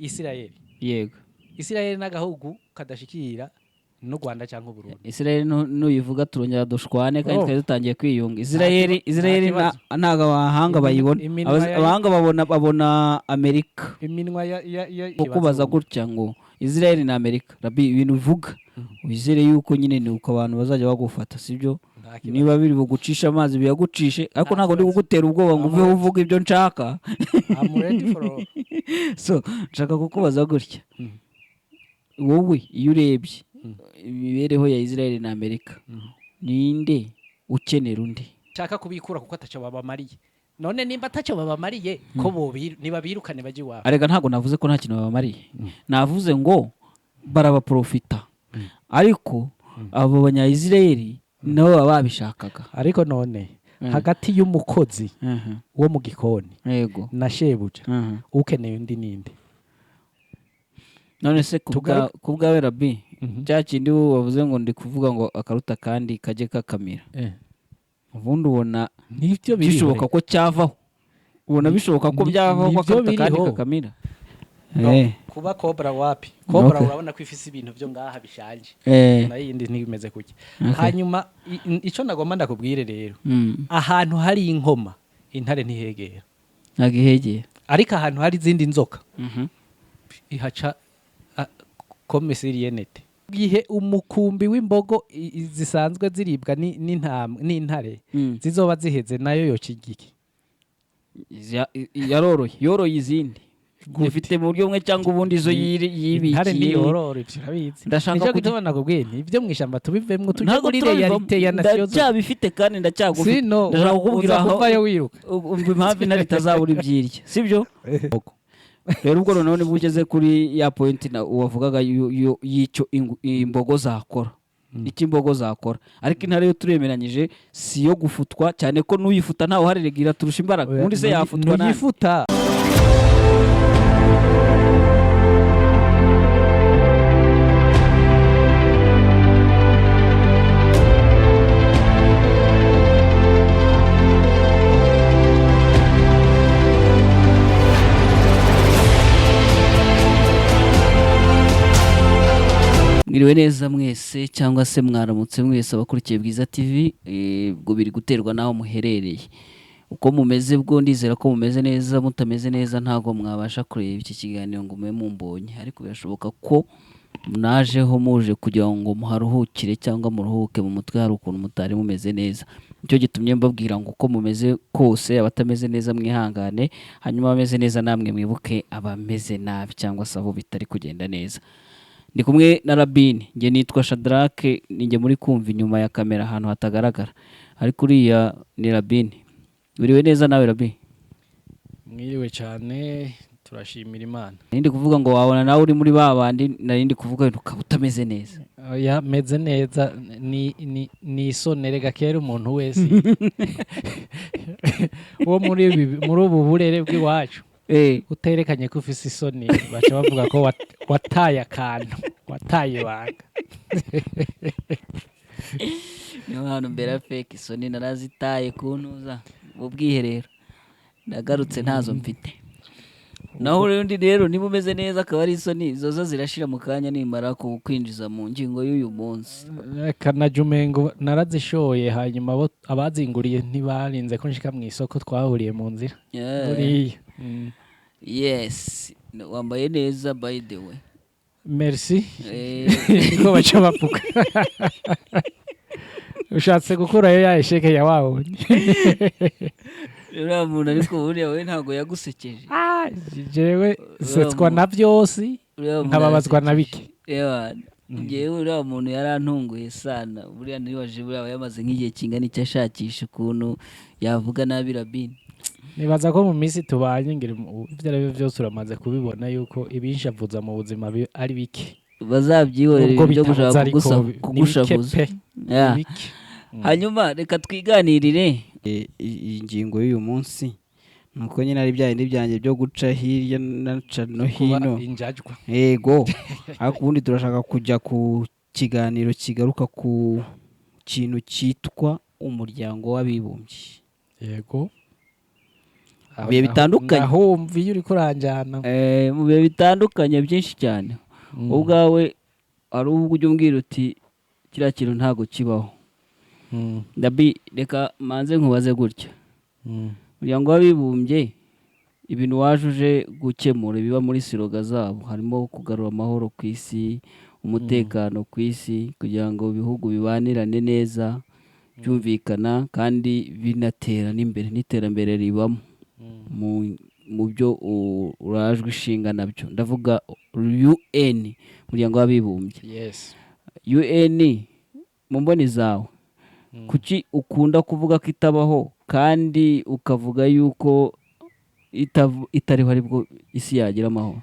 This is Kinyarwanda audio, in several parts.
Israel yego Israel n'agahugu kadashikira no Rwanda cyangwa Burundi. Israel nuyivuga turongera dushwane kandi twari dutangiye kwiyunga. Israel ntaga abahanga bayibona. Abahanga babona Amerika. Iminwa ya kubaza gutya ngo Israel na Amerika. Rabin ibintu uvuga wizere yuko nyine ni uko abantu bazajya bagufata sibyo. Niba biri bugucisha amazi biyagucishe ariko ntago ndi kugutera ubwoba ngo uve uvuga ibyo nshaka. I'm ready for all. So nshaka kukubaza gutya. Wowe iyo urebye imibereho ya Israel na Amerika ninde ukenera undi? Nshaka kubikura kuko atacho babamariye. None nimba atacho babamariye ko bo niba birukane baje wabo. Arega ntago navuze ko nta kintu babamariye. Navuze ngo barabaprofita. Ariko abo banya Israel nabo babishakaga. Ariko none hagati y'umukozi wo mu gikoni yego na shebuja ukeneye undi ninde? None se kubwawe Rabin cya kindi wavuze ngo ndi kuvuga ngo akaruta kandi kaje kakamira ubundi ubona nivyo bishoboka ko cyavaho ubona bishoboka ko byavaho ko akaruta kandi kakamira kuba cobra wapi cobra urabona ko ifise ibintu byo ngaha bishanje nayindi ntimeze kuki hanyuma ico nagomba ndakubwire rero ahantu hari inkoma intare ntihegera nagihegera ariko ahantu hari izindi nzoka ihaca komisiriyenete gihe umukumbi w'imbogo zisanzwe ziribwa n'intare zizoba ziheze nayo yokigiki yoroye izindi gufite mu buryo bumwe cyangwa ubundi zo yibikiye intare ni yorore birabizi ndashaka kutubona kubwene ibyo mwishamba tubivemwe tujye muri realite ya nation ndacyabifite kandi ndacyagufite ndashaka kukubwira aho wiruka umva impamvu intare itazabura ibyirya sibyo rero ubwo none bugeze kuri ya point na uwavugaga y'icyo imbogo zakora iki imbogo zakora ariko intare yo turemeranyije si yo gufutwa cyane ko nuyifuta ntaho hareregira turusha imbaraga undi se yafutwa na yifuta Mwiriwe neza mwese cyangwa se mwaramutse mwese abakurikiye Bwiza TV ubwo biri guterwa naho muherereye uko mumeze bwo ndizera ko mumeze neza mutameze neza ntago mwabasha kureba iki kiganiro ngo mwe mumbonye ariko birashoboka ko najeho muje kugira ngo muharuhukire cyangwa muruhuke mu mutwe hari ukuntu mutari mumeze neza nicyo gitumye mbabwira ngo uko mumeze kose abatameze neza mwihangane hanyuma abameze neza namwe mwibuke abameze nabi cyangwa se aho bitari kugenda neza. Ndi kumwe na Rabin nge nitwa Shadrake ninge muri kumva inyuma ya kamera ahantu hatagaragara ariko uriya ni Rabin. Uriwe neza nawe Rabin? Mwiriwe cyane turashimira Imana. Nindi kuvuga ngo wabona nawe uri muri babandi narindi kuvuga ukaba utameze neza. Oya meze neza ni isonere gakera umuntu wese wo muri ubu burere bw'iwacu uterekanye ko ufise isoni baca bavuga ko wataye akantu wataye banga niyo hantu mbere fake isoni narazitaye kuntuza ubwiherero nagarutse ntazo mfite naho undi rero niba umeze neza akaba ari isoni zoza zirashira mu kanya nimara kwinjiza mu ngingo y'uyu munsi kanajumengo narazishoye hanyuma abazinguriye ntibarinze ko nshika mu isoko twahuriye mu nzira buriya yes wambaye neza by the way merci ko bacha bapuka ushatse gukurayo ya esheke ya wawe rero umuntu ariko buriya we ntago yagusekeje jewe setswa na byose nkababazwa na bike ngewe uriya muntu yarantunguye sana buriya nibaje buriya yamaze nk'igihe kingana icyo ashakisha ukuntu yavuga nabi Rabin. Nibaza ko mu minsi tubanye ngira ibyo ari byose uramaze kubibona yuko ibinshavuza mu buzima ari bike bazabyihorera byo gushaka kugushavuza hanyuma reka twiganirire ingingo y'uyu munsi nuko nyine ari byandi byanjye byo guca hirya no hino yego ariko ubundi turashaka kujya ku kiganiro kigaruka ku kintu cyitwa umuryango w'abibumbye yego bihe bitandukanye ahumva iyo uri kuranjana mu bihe bitandukanye byinshi cyane ubwawe ari ubwo ujya umbwira uti kiriya kintu ntabwo kibaho ndabi reka manze nkubaze gutya umuryango w'abibumbye ibintu wajuje gukemura ibiba muri siroga zabo harimo kugarura amahoro ku isi umutekano ku isi kugira ngo ibihugu bibanirane neza byumvikana kandi binatera n'imbere n'iterambere ribamo mu byo urajwe ishinga nabyo ndavuga UN umuryango w'abibumbye UN mu mboni zawe kuki ukunda kuvuga ko itabaho kandi ukavuga yuko itariho aribwo isi yagira amahoro?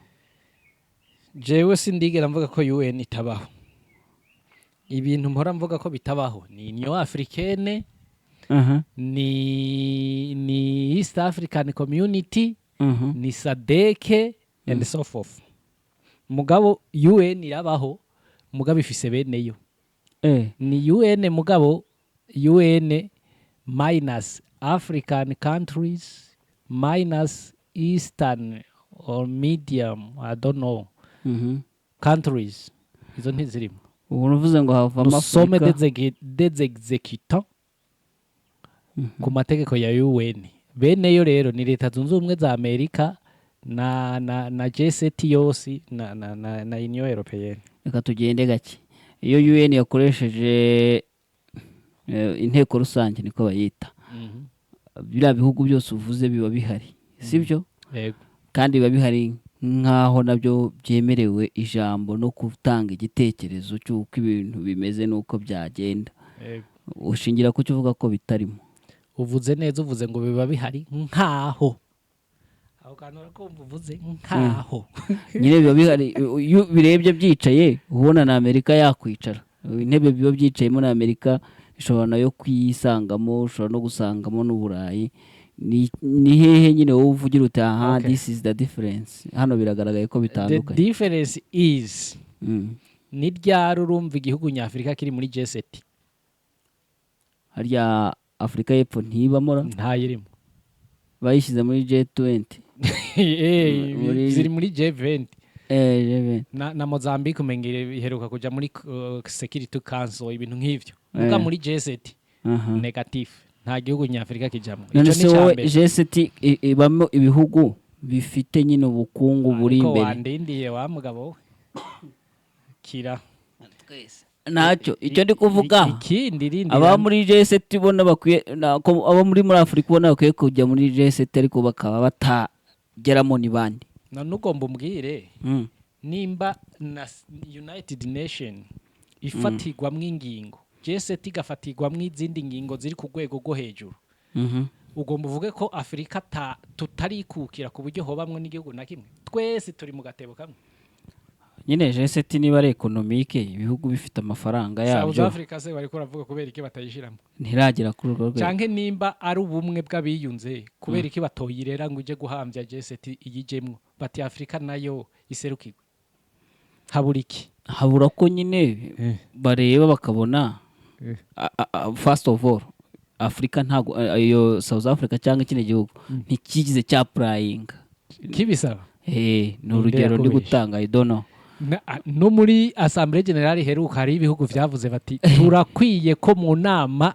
jewe sindigera mvuga ko UN itabaho. Ibintu mpora mvuga ko bitabaho ni Union Africaine, ni East African Community, ni SADC and so forth. Mugabo UN irabaho, mugabo ifise beneyo. Ni UN mugabo UN minus African countries minus Eastern or medium, I don't know, countries. Izo ntizirimo. Uvuze ngo hava Some des exécutants ku mategeko ya UN. Beneyo rero ni leta zunze ubumwe za Amerika na G7 yose na Union Européenne. Reka tugende gake. Iyo UN yakoresheje inteko rusange niko bayita. Biriya bihugu byose uvuze biba bihari. Sibyo? Yego. Kandi biba bihari nkaho nabyo byemerewe ijambo no gutanga igitekerezo cy'uko ibintu bimeze n'uko byagenda. Ushingira ku cyo uvuga ko bitarimo. Uvuze neza, uvuze ngo biba bihari nkaho. Aho kantu urakumva uvuze nkaho. Nyine biba bihari, iyo birebye byicaye ubona na Amerika yakwicara. Intebe biba byicayemo na Amerika ishobora nayo kuyisangamo, ushobora no gusangamo n'Uburayi. Ni hehe nyine wowe uvugira uti aha this is the difference. Hano biragaragaye ko bitandukanye. The difference is ni ryari urumva igihugu nyafrika kiri muri G7? Harya Afrika y'Epfo ntibamora? Ntayirimo. Bayishyize muri G20. Ziri muri G20. G20. Na Mozambique umengere iheruka kuja muri Security Council ibintu nk'ivyo. Muga muri G7 negative. Nta gihugu nyafrika kijamo. Ico ni cyambere. G7 ibamo ibihugu bifite nyine ubukungu buri imbere. Ko wandindiye wa mugabo kira. Nacyo icyo ndi kuvuga. Ikindi rindi. Aba muri G7 bona bakwiye aba muri Afrika bona bakwiye kujya muri G7 ariko bakaba batageramo ni bandi. None ugomba umbwire nimba na United Nation ifatirwamwo ingingo, G7 igafatirwamwo izindi ngingo ziri ku rwego rwo hejuru, ugomba uvuge ko Afrika tutarikukira ku buryo hobamwe n'igihugu na kimwe, twese turi mu gatebo kamwe. Nyine G7 niba ari economique ibihugu bifite amafaranga yabyo. South Africa se bari kuravuga kubera iki batayishiramo? Ntiragira kuri urwo rwego. Canke nimba ari ubumwe bw'abiyunze kubera iki batoyirera ngo uje guhambya G7 iyijemwo, bati Afrika nayo iserukirwe. Habura iki? Habura ko nyine bareba bakabona first of all Afrika ntago iyo South Africa cyangwa kine gihugu ntikigize cya playing kibisaba. Ni urugero ndi gutanga I don't know. No muri Assemblée Générale heruka hari ibihugu vyavuze bati turakwiye ko mu nama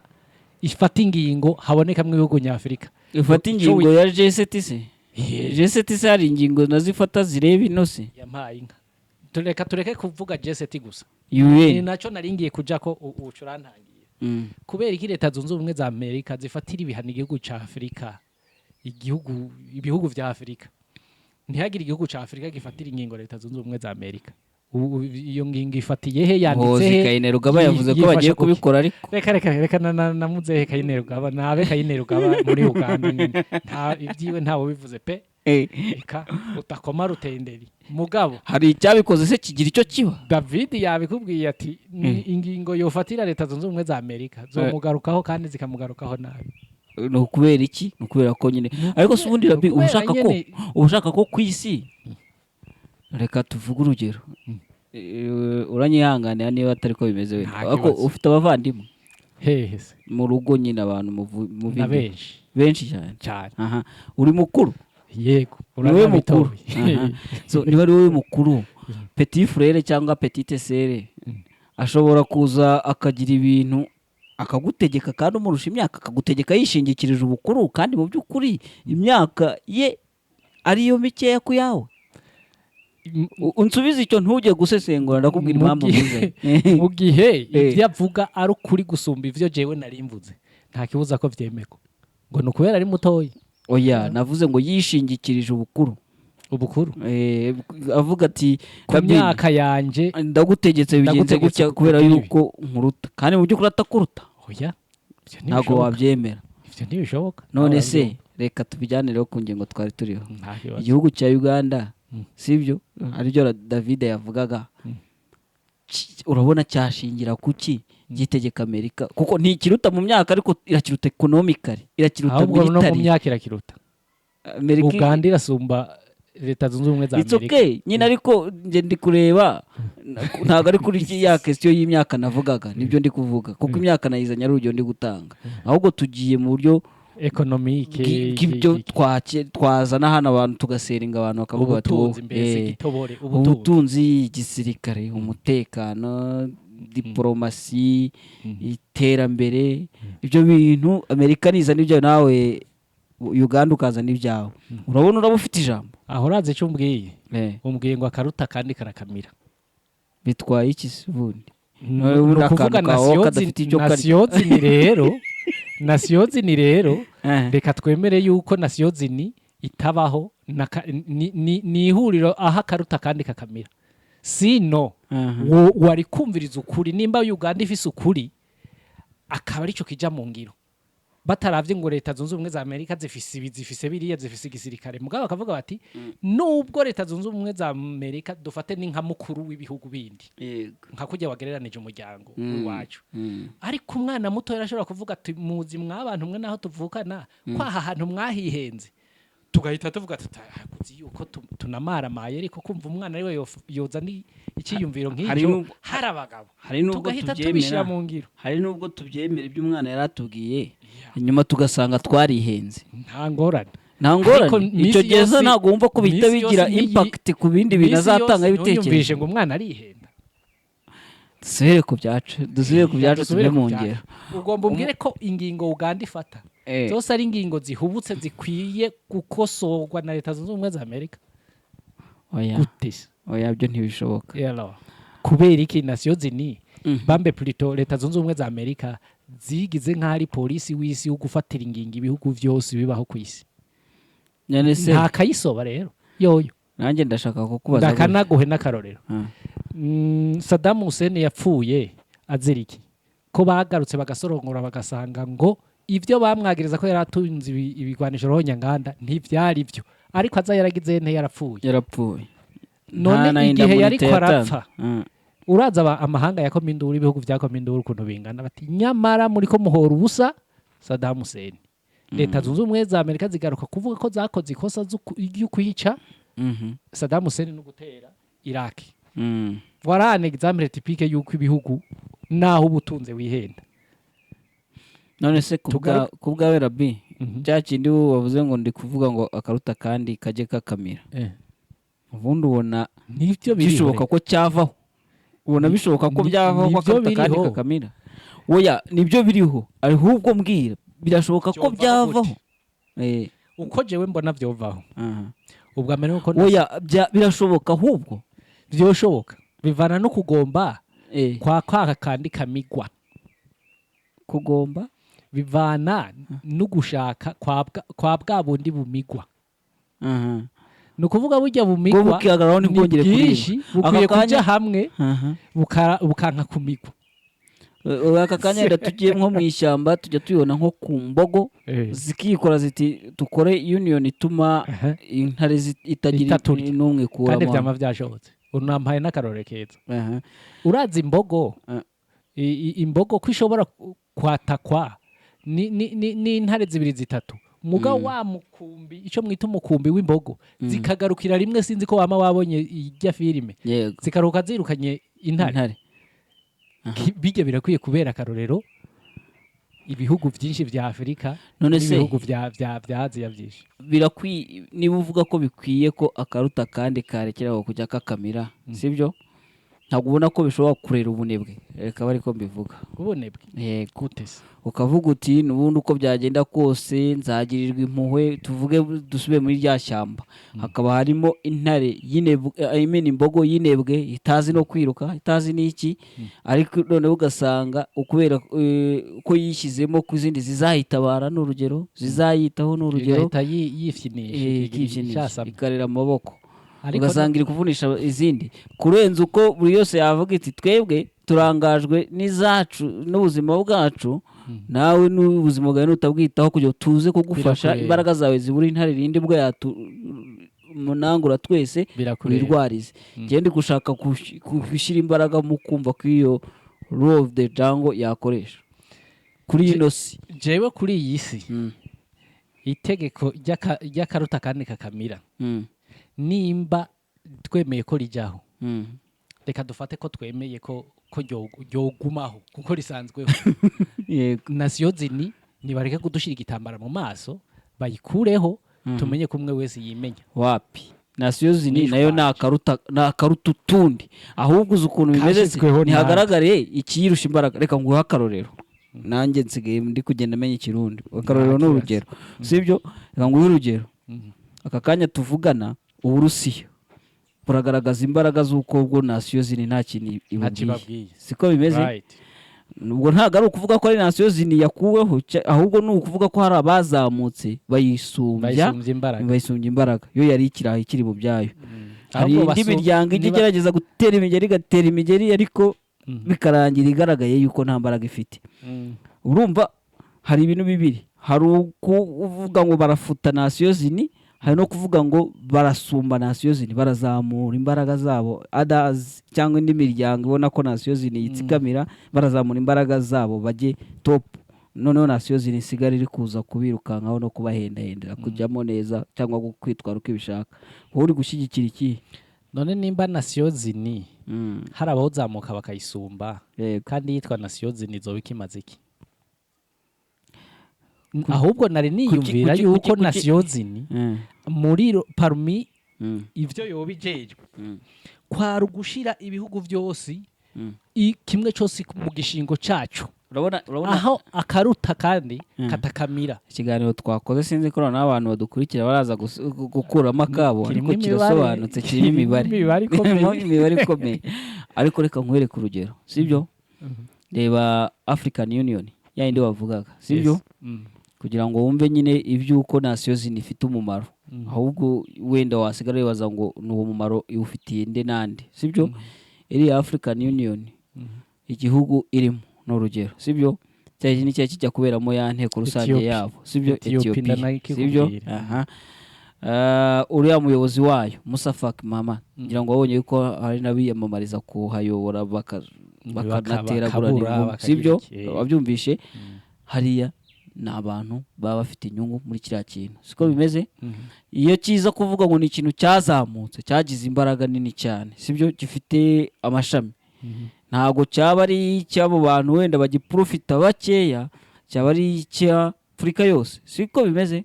ifata ingingo haboneka mu bihugu nyafrika. Ifata ingingo ya G7 se? G7 se hari ingingo nazifata zireba inose. Yampaye inka. Tureke kuvuga G7 gusa. UN naco naringiye kuja ko ucurantangiye. Kubera iki leta zunze ubumwe za Amerika zifatira ibihano igihugu ca Afrika, ibihugu vya Afrika. Ntihagire igihugu ca Afrika gifatira ingingo leta zunze ubumwe za Amerika. Iyo ngingo ifatiye he, yanditse he? Kayinero Gaba yavuze ko bagiye kubikora ariko. Reka namuze Kayinero Gaba, nabe Kayinero Gaba muri Uganda nyine. Ibyiwe ntawo bivuze pe. Reka utakoma rutenderi. Mugabo hari icyabikoze se kigira icyo kiba. David yabikubwiye ati ingingo yofatira leta zunze ubumwe za Amerika zomugarukaho kandi zikamugarukaho nabi. No kubera iki? No kubera ko nyine ariko se ubundi Rabin ushaka ko kwisi reka tuvuge urugero. Uranyihanganira niba atari ko bimeze we. Ako ufite abavandimwe hehe se mu rugo nyine abantu mu benshi benshi cyane cyane. aha uri mukuru yego niwe mukuru so niba ari wowe mukuru petit frère cyangwa petite sœur ashobora kuza akagira ibintu akagutegeka kandi umurusha imyaka akagutegeka yishingikirije ubukuru kandi mu by'ukuri imyaka ye ariyo mikeya ku yawe. Unsubiza icyo ntujye gusesengura ndakubwira impamvu mvuze mu gihe ibyo avuga ari ukuri gusumba ivyo jewe nari mvuze nta kibuza ko vyemeko ngo nukubera ari mutoyi. Oya navuze ngo yishingikirije ubukuru avuga ati ku myaka yanje ndagutegetse bigenze gutya kubera yuko nkuruta kandi mu by'ukuri atakuruta. Oya ntabwo wabyemera ivyo ntibishoboka. none se reka tubijyanireho ku ngingo twari turiho. Igihugu cya Uganda sibyo aribyo David yavugaga urabona cyashingira kuki gitegeka Amerika kuko ntikiruta mu myaka ariko irakiruta economically irakiruta military. No mu myaka irakiruta Uganda irasumba leta zunze ubumwe za Amerika. It's okay nyine ariko nje ndi kureba ntabwo ari kuri ya question y'imyaka navugaga nibyo ndi kuvuga kuko imyaka nayizanya ari urugero ndi gutanga ahubwo tugiye mu buryo economique k'ibyo twazana hano abantu tugaseringa abantu bakavuga bati ubutunzi igisirikare umutekano diplomasi iterambere ibyo bintu Amerika niza nibyo nawe Uganda ukaza n'ibyawe urabona uraba ufite ijambo aho uraze icyo umbwiye umbwiye ngo akaruta kandi karakamira bitwaye iki ubundi nukuvuga nasiyozini rero nasiyozini rero reka twemere yuko nasiyozini itabaho ni ihuriro aho akaruta kandi kakamira sino wari kumviriza ukuri nimba Uganda ifise ukuri akaba aricyo kija mu ngiro bataravye ngo leta zunze ubumwe za Amerika zifise biriya zifise igisirikare mugabo bakavuga bati nubwo leta zunze ubumwe za Amerika dufate ni nka mukuru w'ibihugu bindi nka kujya wagereranije umuryango wacu ariko umwana muto yarashobora kuvuga ati muzi mwabantu mwe naho tuvukana kwaha hantu mwahihenze tugahita tuvuga tutakuzi yuko tunamaramaye ariko kumva umwana ari we yoza ni ikiyumviro nk'icyo hari abagabo tugahita tubishira mu ngiro. Hari nubwo tubyemera ibyo umwana yaratubwiye nyuma tugasanga twarihenze nta ngorane icyo gihe ntabwo wumva ko bihita bigira impact ku bindi bintu azatanga ibitekerezo. Yumvise ngo umwana arihenda dusubire ku byacu tube mu ngero. Ugomba umbwire ko ingingo Uganda ifata zose ari ingingo zihubutse zikwiye gukosorwa na leta zunze ubumwe za Amerika. Oya byo ntibishoboka kubera iki nasiyo zini bambe plutôt leta zunze ubumwe za Amerika zigize nk'ari polisi w'isi yo gufatira ingingo ibihugu byose bibaho ku isi nta kayisoba rero yoyo. Nanjye ndashaka kukubaza ndakanaguhe n'akarorero Saddam Hussein yapfuye aziriki ko bagarutse bagasorongora bagasanga ngo ivyo bamwagiriza ko yaratunze ibigwanisho rohonyanganda ntivyari byo ariko aza yaragize nte yarapfuye none igihe yari kwarapfa uraza amahanga yakoma induru ibihugu byakoma induru ukuntu bingana bati nyamara muri ko muhora ubusa Saddam Hussein leta zunze ubumwe za Amerika zigaruka kuvuga ko zakoze ikosa ryo kwica Saddam Hussein no gutera Iraq. Voilà un exemple typique y'uko ibihugu naho ubutunze wihenda. None se kubwawe Rabin cyakindi wavuze ngo ndi kuvuga ngo akaruta kandi kaje kakamira ubundi ubona nivyo bishoboka ko cyavaho ubona bishoboka ko byavaho ko akaruta kandi kakamira. Oya nibyo biriho ahubwo mbwira birashoboka ko byavaho uko jewe mbona byovaho ubwa mbere uko oya birashoboka ahubwo byoshoboka bivana no kugomba kwa kandi kamigwa kugomba bivana no gushaka kwa bwa bundi bumigwa no kuvuga burya bumigwa bukwiye kujya hamwe bukanka kumigwa. Aka kanya tugiye nko mu ishyamba tujya tuyona nko ku mbogo zikikora ziti tukore union ituma intare itagira n'umwe kuramo kandi byama byashobotse unampaye n'akarore keza uraza imbogo imbogo kwishobora kwatakwa ni intare zibiri zitatu muga wa mukumbi ico mwita umukumbi w'imbogo zikagarukira rimwe sinzi ko wama wabonye ijya filime zikaruka zirukanye intare bijye birakwiye kubera akarorero ibihugu byinshi vya Afrika none se n'ibihugu vya Aziya byinshi niba uvuga ko bikwiye ko akaruta kandi karekeraho kujya kakamira sibyo ntabwo ubona ko bishobora kurera ubunebwe reka bari ko mbivuga ubunebwe gute se ukavuga uti nubundi uko byagenda kose nzagirirwa impuhwe tuvuge dusube muri rya shyamba hakaba harimo intare y'inebwe imbogo y'inebwe itazi no kwiruka itazi n'iki ariko none ugasanga ukubera ko yishyizemo ku zindi zizahitabara n'urugero zizayitaho n'urugero yifyinisha ikarera amaboko ugasanga iri kuvunisha izindi kurenza uko buri yose yavuga iti twebwe turangajwe n'izacu n'ubuzima bwacu nawe n'ubuzima bwawe nutabwitaho kugira tuze kugufasha imbaraga zawe zibura intare rindi bwo munangura twese wirwarize gende gushaka gushyira imbaraga mu kumva ko iyo law of the jungle yakoresha kuri ino si jewe kuri iyi si itegeko ry'akaruta kandi kakamira nimba twemeye ko rijyaho reka dufate ko twemeye ko ryogumaho kuko risanzweho nasiyo zini nibareke kudushyira igitambara mu maso bayikureho tumenye ko umwe wese yimenya wapi nasiyo zini nayo ni akaruta utundi ahubwo uzi ukuntu bimeze ntihagaragare ikiyirusha imbaraga reka nguhe akarorero nanjye nsigaye ndi kugenda menya ikirundi akarorero ni urugero sibyo reka nguhe urugero aka kanya tuvugana Uburusiya buragaragaza imbaraga z'uko ubwo nasiyo zini nta kintu ibabwiye siko bimeze ubwo ntabwo ari ukuvuga ko ari nasiyo zini yakuweho ahubwo ni ukuvuga ko hari abazamutse bayisumbya imbaraga yo yari ikiri mu byayo hari indi miryango igerageza gutera imigeri igatera imigeri ariko bikarangira igaragaye yuko nta mbaraga ifite urumva hari ibintu bibiri hari ukuvuga ngo barafuta nasiyo zini hari no kuvuga ngo barasumba nasiyo zini barazamura imbaraga zabo others cyangwa indi miryango ibona ko nasiyo zini yitsikamira barazamura imbaraga zabo bajye top noneho nasiyo zini isigara iri kuza kubirukankaho no kubahendahendera kujyamo neza cyangwa kwitwara uko ibishaka wowe uri gushyigikira iki none nimba nasiyo zini hari abawuzamuka bakayisumba kandi yitwa nasiyo zini zoba ikimaze iki ahubwo nari niyumvira yuko nasiyo zini muri parmi ivyo yoba ijejwe kwari ugushira ibihugu byose kimwe cyose mu gishingo cacu aho akaruta kandi katakamira ikiganiro twakoze sinzi ko n'abantu badukurikira baraza gukuramo akabo ariko kirasobanutse kirimo imibare ikomeye ariko reka nkwereke urugero sibyo reba African Union yayindi wavugaga sibyo kugira ngo wumve nyine ibyuko nasiyo zini ifite umumaro ahubwo wenda wasigara wibaza ngo ni uwo mumaro iwufitiye nde nande sibyo iri African Union igihugu irimo n'urugero sibyo cyari ni kijya kuberamo ya nteko rusange yabo sibyo Ethiopia sibyo uriya muyobozi wayo Musa Faki Mama ngira ngo wabonye yuko hari nabiyamamariza kuhayobora bakanateragura sibyo wabyumvishe hariya ni abantu baba bafite inyungu muri kiriya kintu siko bimeze iyo kiza kuvuga ngo ni ikintu cyazamutse cyagize imbaraga nini cyane sibyo gifite amashami ntabwo cyaba ari icy'abo bantu wenda bagiprofita bakeya cyaba ari icya Afurika yose siko bimeze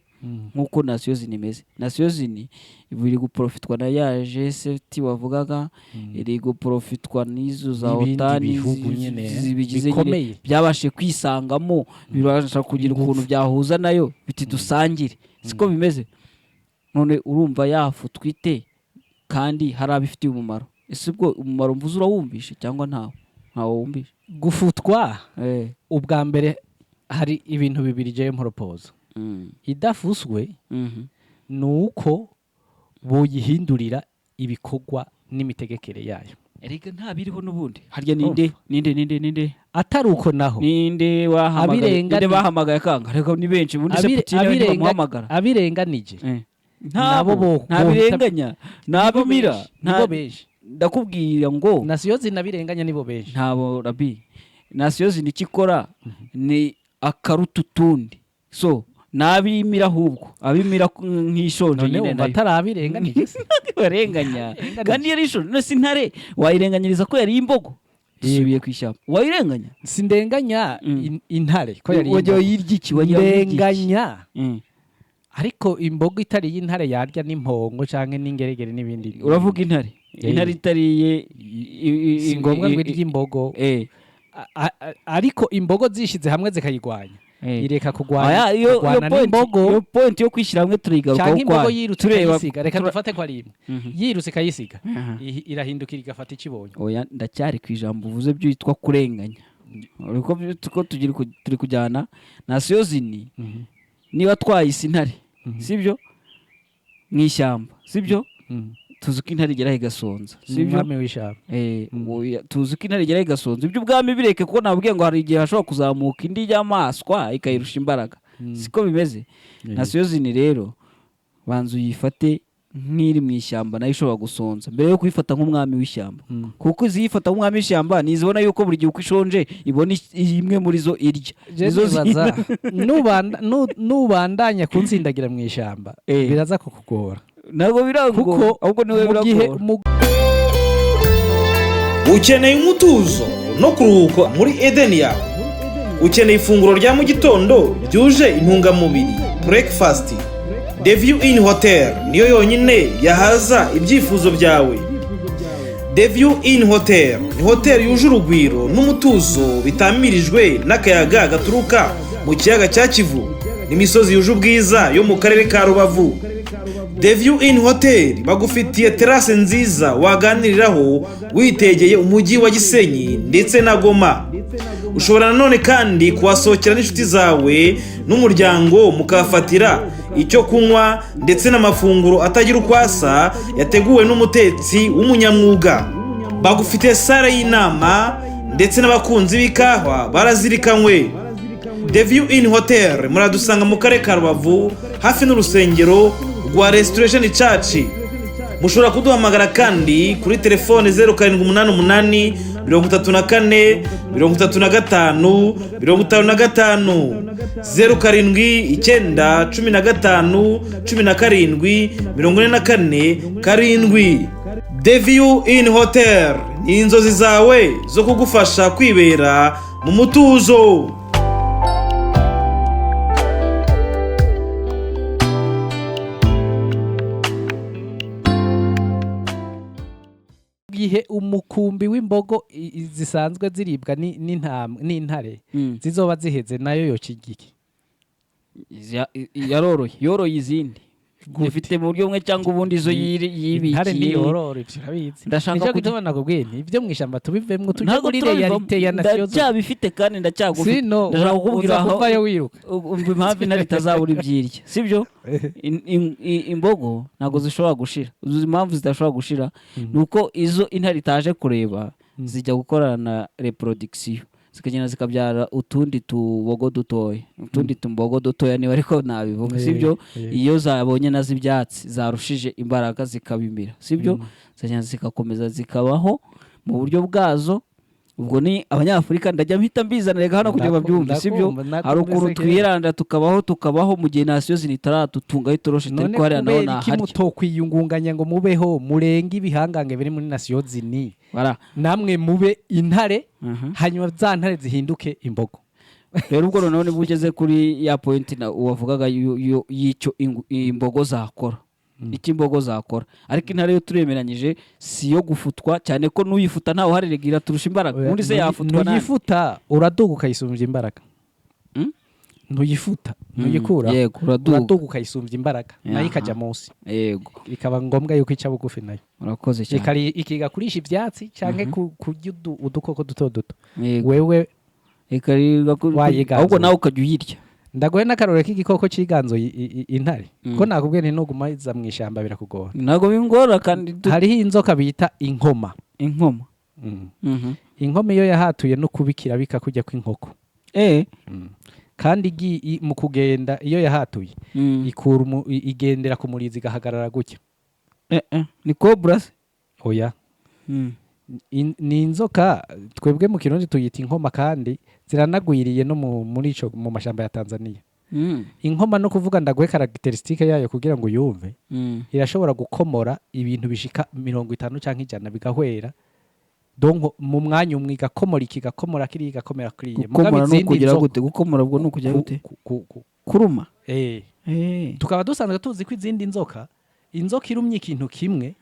nk'uko nasiyo zini imeze nasiyo zini iri guprofitwa na ya G7 wavugaga iri guprofitwa n'izo za otani zibigize byabashe kwisangamo birasha kugira ukuntu byahuza nayo biti dusangire siko bimeze none urumva yafutwa ite kandi hari abifitiye umumaro ese ubwo umumaro mvuze urawumvishe cyangwa ntawo wumvishe gufutwa ubwa mbere hari ibintu bibiri je mporopoza idafuswe nuko boyihindurira ibikorwa n'imitegekere yayo erega nta biriho nubundi harya ninde atari uko naho ninde bahamagaye kanga reka ni benshi bundi se Putin bamuhamagara abirenganije nabo ntabirenganya nabimira nabo benshi ndakubwira ngo nasiyo zinabirenganya nibo benshi ntabo Rabin nasiyo zinikikora ni akaruta utundi so nabimira ahubwo abimira nk'ishonje nyine nayo batarabirenganije barenganya kandi yari ishonje no sintare wayirenganyiriza ko yari imbogo dusubiye ku ishyamba wayirenganya sindenganya intare ko yari wajya yirya ndenganya ariko imbogo itari y'intare yarya n'imponggo canke n'ingeregere n'ibindi uravuga intare itariye si ngombwa ngo irye imbogo ariko imbogo zishize hamwe zikayigwanya ireka kugwana n'imbogo iyo point yo kwishyira hamwe turigaruka cyangwa imbogo yirutse kayisiga reka dufate ko ari imwe yirutse kayisiga irahindukira igafata ikibonye oya ndacyari ku ijambo uvuze byitwa kurenganya ko turi kujyana nasiyo zini niba twayise intare sibyo mu ishyamba sibyo tuzi ko intare igeraho igasonza sibyo umwami w'ishyamba tuzi ko intare igeraho igasonza ibyo ubwami bireke kuko nabwiye ngo hari igihe hashobora kuzamuka indi y'amaswa ikayirusha imbaraga siko bimeze nasiyo zini rero banza uyifate nk'iri mu ishyamba nayo ishobora gusonza mbere yo kuyifata nk'umwami w'ishyamba kuko iziyifata nk'umwami w'ishyamba nizibona yuko buri gihe uko ishonje ibona imwe muri zo irya nubandanya kunsindagira mu ishyamba biraza kukugora ntabwo biragora ahubwo niwe biragora ukeneye umutuzo no kuruhuka muri Edeni yawe ukeneye ifunguro rya mu gitondo ryuje intungamubiri breakfast The View in Hotel niyo yonyine yahaza ibyifuzo byawe. The View in Hotel ni hotel yuje urugwiro n'umutuzo bitamirijwe n'akayaga gaturuka mu kiyaga cya Kivu n'imisozi yuje ubwiza yo mu karere ka Rubavu. The View in Hotel bagufitiye terrasse nziza waganiriraho witegeye umujyi wa Gisenyi ndetse na Goma. Ushobora nanone kandi kuhasohokera n'inshuti zawe n'umuryango mukafatira icyo kunywa ndetse n'amafunguro atagira ukwasa yateguwe n'umutetsi w'umunyamwuga. Bagufitiye sale y'inama ndetse n'abakunzi b'ikawa barazirikanywe. The View in Hotel muradusanga mu karere ka Rubavu hafi n'urusengero rwa Restoration Church. Mushobora kuduhamagara kandi kuri telefone 0788 34 35 55 07 15 17 44 7. The View in Hotel ni inzozi zawe zo kugufasha kwibera mu mutuzo. gihe umukumbi w'imbogo zisanzwe ziribwa n'intare zizoba ziheze nayo yokigiki yoroye izindi gufite mu buryo bumwe cyangwa ubundi izo yibikiye intare ni yororo birabizi ndashaka kutubona ko bwene ibyo mu ishyamba tubivemo tujye muri realite ya nasiyo ndacyabifite kandi ndacyagufite ndashaka kukubwira aho umva impamvu intare itazabura ibyirya sibyo imbogo ntabwo zishobora gushira uzi impamvu zidashobora gushira nuko izo intare itaje kureba zijya gukorana reproduction zikagenda zikabyara utundi tubogo dutoya utundi tumbogo dutoya niba ariko nabivuga sibyo iyo zabonye nazo ibyatsi zarushije imbaraga zikabimira sibyo zagenda zikakomeza zikabaho mu buryo bwazo. Ubwo ni Abanyafurika ndajya mpita mbizana rega hano kugira babyumve sibyo hari ukuru twiranda tukabaho mu gihe nasiyo zinitaradutunga itoroshe ariko hari naho na hari mutokwiyungunganya ngo mubeho murenga ibihangange biri muri nasiyo zini namwe mube intare hanyuma za ntare zihinduke imbogo. Rero ubwo none bugeze kuri ya point na uwavugaga y'icyo imbogo zakora iki imbogo zakora ariko intare yo turemeranyije si yo gufutwa cyane ko nuyifuta ntaho hareregira turusha imbaraga undi se yafutwa nayo nuyifuta uraduga ukayisumbya imbaraga nuyifuta nuyikura uraduga ukayisumbya imbaraga nayo ikajya munsi yego bikaba ngombwa yuko ica bugufi nayo urakoze cyane ikiga kurisha ibyatsi cyangwa kurya udukoko duto duto wewe ahubwo nawe ukajya uyirya. Ndagoye n'akarore k'igikoko ciganzo intare ko nakubwiye nti nuguma iza mu ishyamba birakugora nago bingora kandi hariho inzoka bita inkoma inkoma iyo yahatuye no kubikira bikakujya kw'inkoko kandi mu kugenda iyo yahatuye igendera ku murizi igahagarara gutya ni cobra oya ni inzoka twebwe mu Kirundi tuyita inkoma kandi ziranagwiriye no muri ico mu mashamba ya Tanzania. Inkoma no kuvuga ndagoye characteristique yayo kugira ngo yumve irashobora gukomora ibintu bishika 50 canke 100 bigahwera donc mu mwanya umwe igakomora ikigakomora kiri igakomera kiriye gukomora no kugira gute gukomora bwo no kugira gute kuruma tukaba dusanzwe tuzi ko izindi inzoka irumye ikintu kimwe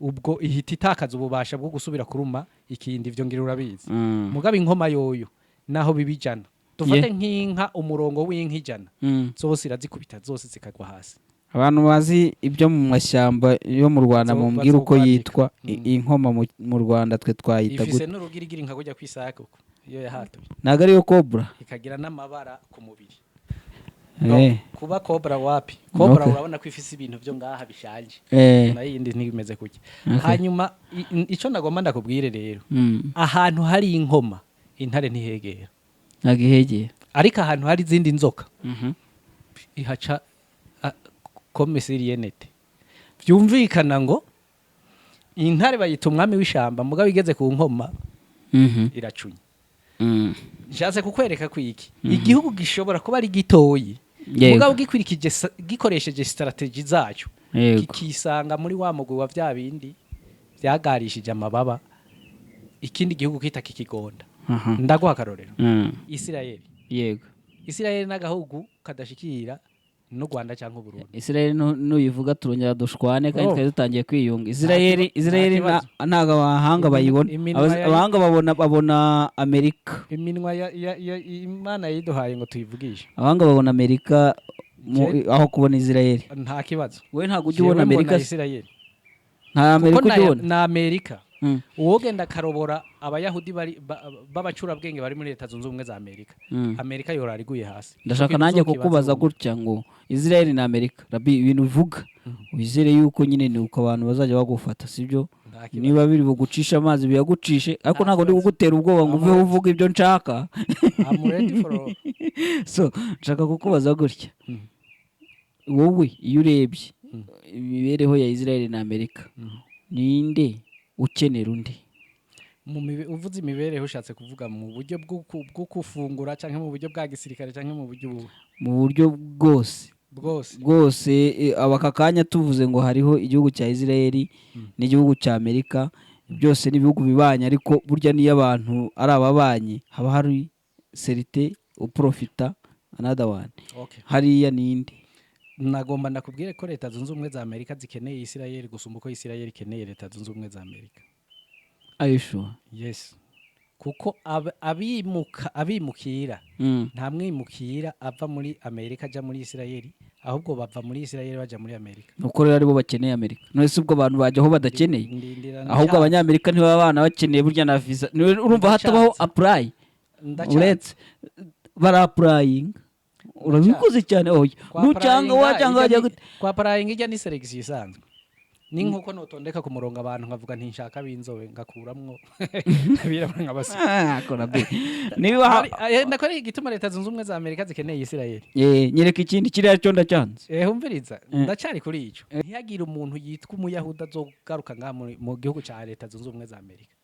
ubwo ihita itakaza ububasha bwo gusubira kuruma ikindi ivyo ngira urabizi mugabe inkoma yoyo naho bibijana dufate nk'inka umurongo w'inka ijana zose irazikubita zose zikagwa hasi. Abantu bazi ibyo mu mashyamba yo mu Rwanda mumbwira uko yitwa inkoma mu Rwanda twe twayita gute ifise n'urugirigiri nka kujya kwisaka uko iyo yahatuye naga ariyo cobra ikagira n'amabara ku mubiri kuba cobra wapi cobra urabona ko ifise ibintu byo ngaha bishanje nayo indi ntimeze kuki hanyuma ico nagomba ndakubwire rero ahantu hari inkoma intare ntihegera nagihegera ariko ahantu hari izindi nzoka ihaca comme sirienete byumvikana ngo intare bayita umwami w'ishamba mugabo igeze ku nkoma iracunye nshatse kukwereka kwiki igihugu gishobora kuba ari gitoyi mugabo gikwirikije gikoresheje strategy zacyo kikisanga muri wa mugwi wa vya bindi byagarishije amababa ikindi gihugu kita kikigonda ndaguha akarorero Israel yego Israel n'agahugu kadashikira no Rwanda cyangwa Burundi Israel nuyivuga turongera dushwane kandi twari dutangiye kwiyunga Israel ntaga abahanga bayibona abahanga babona Amerika iminwa ya Imana yiduhaye ngo tuyivugishe abahanga babona Amerika aho kubona Israel nta kibazo we ntago ujye ubona Amerika Israel nta Amerika ujye ubona na Amerika uwogenda karobora abayahudi b'abacurabwenge bari muri leta zunze ubumwe za Amerika Amerika yorariguye hasi ndashaka nanjye kukubaza gutya ngo Israel na Amerika Rabin ibintu uvuga wizere yuko nyine ni uko abantu bazajya bagufata sibyo niba biri bugucisha amazi biyagucishe ariko ntago ndi kugutera ubwoba ngo uve uvuga ibyo nshaka I'm ready for all. So nshaka kukubaza gutya wowe iyo urebye imibereho ya Israel na Amerika ninde ukenera undi uvuze imibereho ushatse kuvuga mu buryo bwo kufungura cyangwa mu buryo bwa gisirikare cyangwa mu buryo bwose abakakanya tuvuze ngo hariho igihugu cya Israel n'igihugu cya Amerika byose n'ibihugu bibanye ariko burya niyo abantu ari ababanye haba hari serite uprofita another one hariya ninde nagomba ndakubwire ko leta zunze ubumwe za Amerika zikeneye Israel gusumba uko Israel ikeneye leta zunze ubumwe za Amerika. Ahishuye yes kuko abimukira nta mwimukira ava muri Amerika aja muri Israel ahubwo bava muri Israel baja muri Amerika nuko rero aribo bakeneye Amerika none se ubwo abantu bajyaho badakeneye ahubwo abanyamerika nibo abana bakeneye burya na visa urumva hatabaho apply uretse bara applying urabikoze cyane oya nucanga wajanga wajya kwa applying ijya ni selection isanzwe ni nkuko notondeka ku murongo abantu nkavuga nti nshaka binzobe ngakuramwo birabura nkabasi korabe niba ndakora igituma leta zunze ubumwe za Amerika zikeneye Israel nyereka ikindi kiriya cyo ndacyanze humviriza ndacari kuri ico ntiyagira umuntu yitwa umuyahuda azogaruka nga mu gihugu cya leta zunze ubumwe za Amerika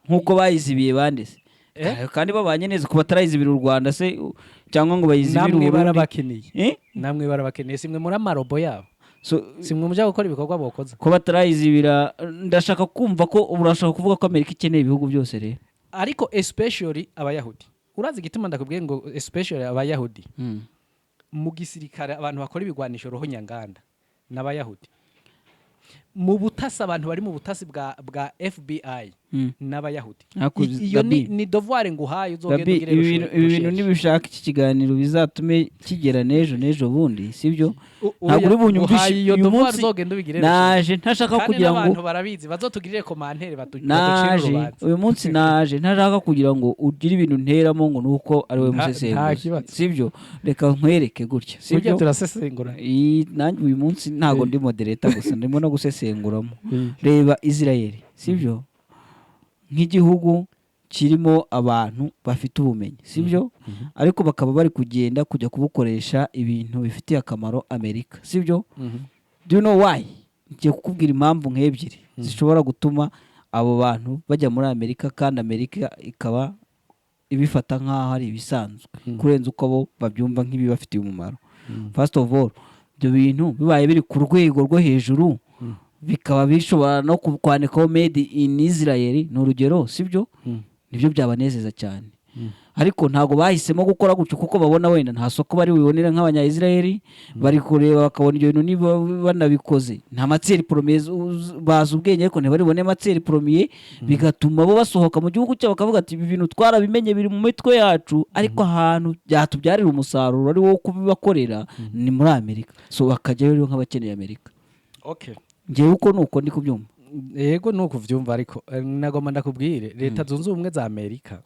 nkuko bayizibiye bande se kandi babanye neza kuba tarayizibira u Rwanda se cyangwa ngo bayizibire u Burundi namwe barabakeneye simwe muri amarobo yabo simwe mujya gukora ibikorwa bokoza ko batarayizibira ndashaka kumva ko urashaka kuvuga ko Amerika ikeneye ibihugu byose rero ariko especially abayahudi urazi igituma ndakubwiye ngo especially abayahudi mu gisirikare abantu bakora ibigwanisho roho nyanganda n'abayahudi mu butasi abantu bari mu butasi bwa FBI n'abayahudi iyo ni devoir nguhaye uzogenda ugire ibintu nibishaka iki kiganiro bizatume kigera nejo bundi sibyo ntabwo uri bunyumvishe iyo devoir uzogenda ubigire naje ntashaka kugira ngo abantu barabizi bazotugirire commentaire baducire urubanza uyu munsi naje ntashaka kugira ngo ugire ibintu nteramo ngo nuko ari we musesengura sibyo reka nkwereke gutya sibyo turasesengura nanjye uyu munsi ntago ndi moderator gusa ndimo no gusesenguramo reba Israel sibyo nk'igihugu kirimo abantu bafite ubumenyi sibyo ariko bakaba bari kujya kubukoresha ibintu bifitiye akamaro Amerika sibyo do you know why ngiye kukubwira impamvu nk'ebyiri zishobora gutuma abo bantu bajya muri Amerika kandi Amerika ikaba ibifata nk'aho ari ibisanzwe kurenza uko bo babyumva nk'ibibafitiye umumaro first of all ibyo bintu bibaye biri ku rwego rwo hejuru bikaba bishobora no kwandikaho made in Israel ni urugero sibyo nibyo byabanezeza cyane ariko ntago bahisemo gukora gutyo kuko babona wenda nta soko bari bibonera nk'abanya-Israel bari kureba bakabona ibyo bintu niba banabikoze nta matière première baza ubwenge ariko ntibaribone matière première bigatuma bo basohoka mu gihugu cyabo bakavuga ati ibi bintu twarabimenye biri mu mitwe yacu ariko ahantu byatubyarira umusaruro ari wo kubibakorera ni muri Amerika so bakajyayo rero nk'abakeneye Amerika. Okay, ngewe uko nuko ndi kubyumva. Yego nuko uvyumva ariko nagomba ndakubwire leta zunze ubumwe za Amerika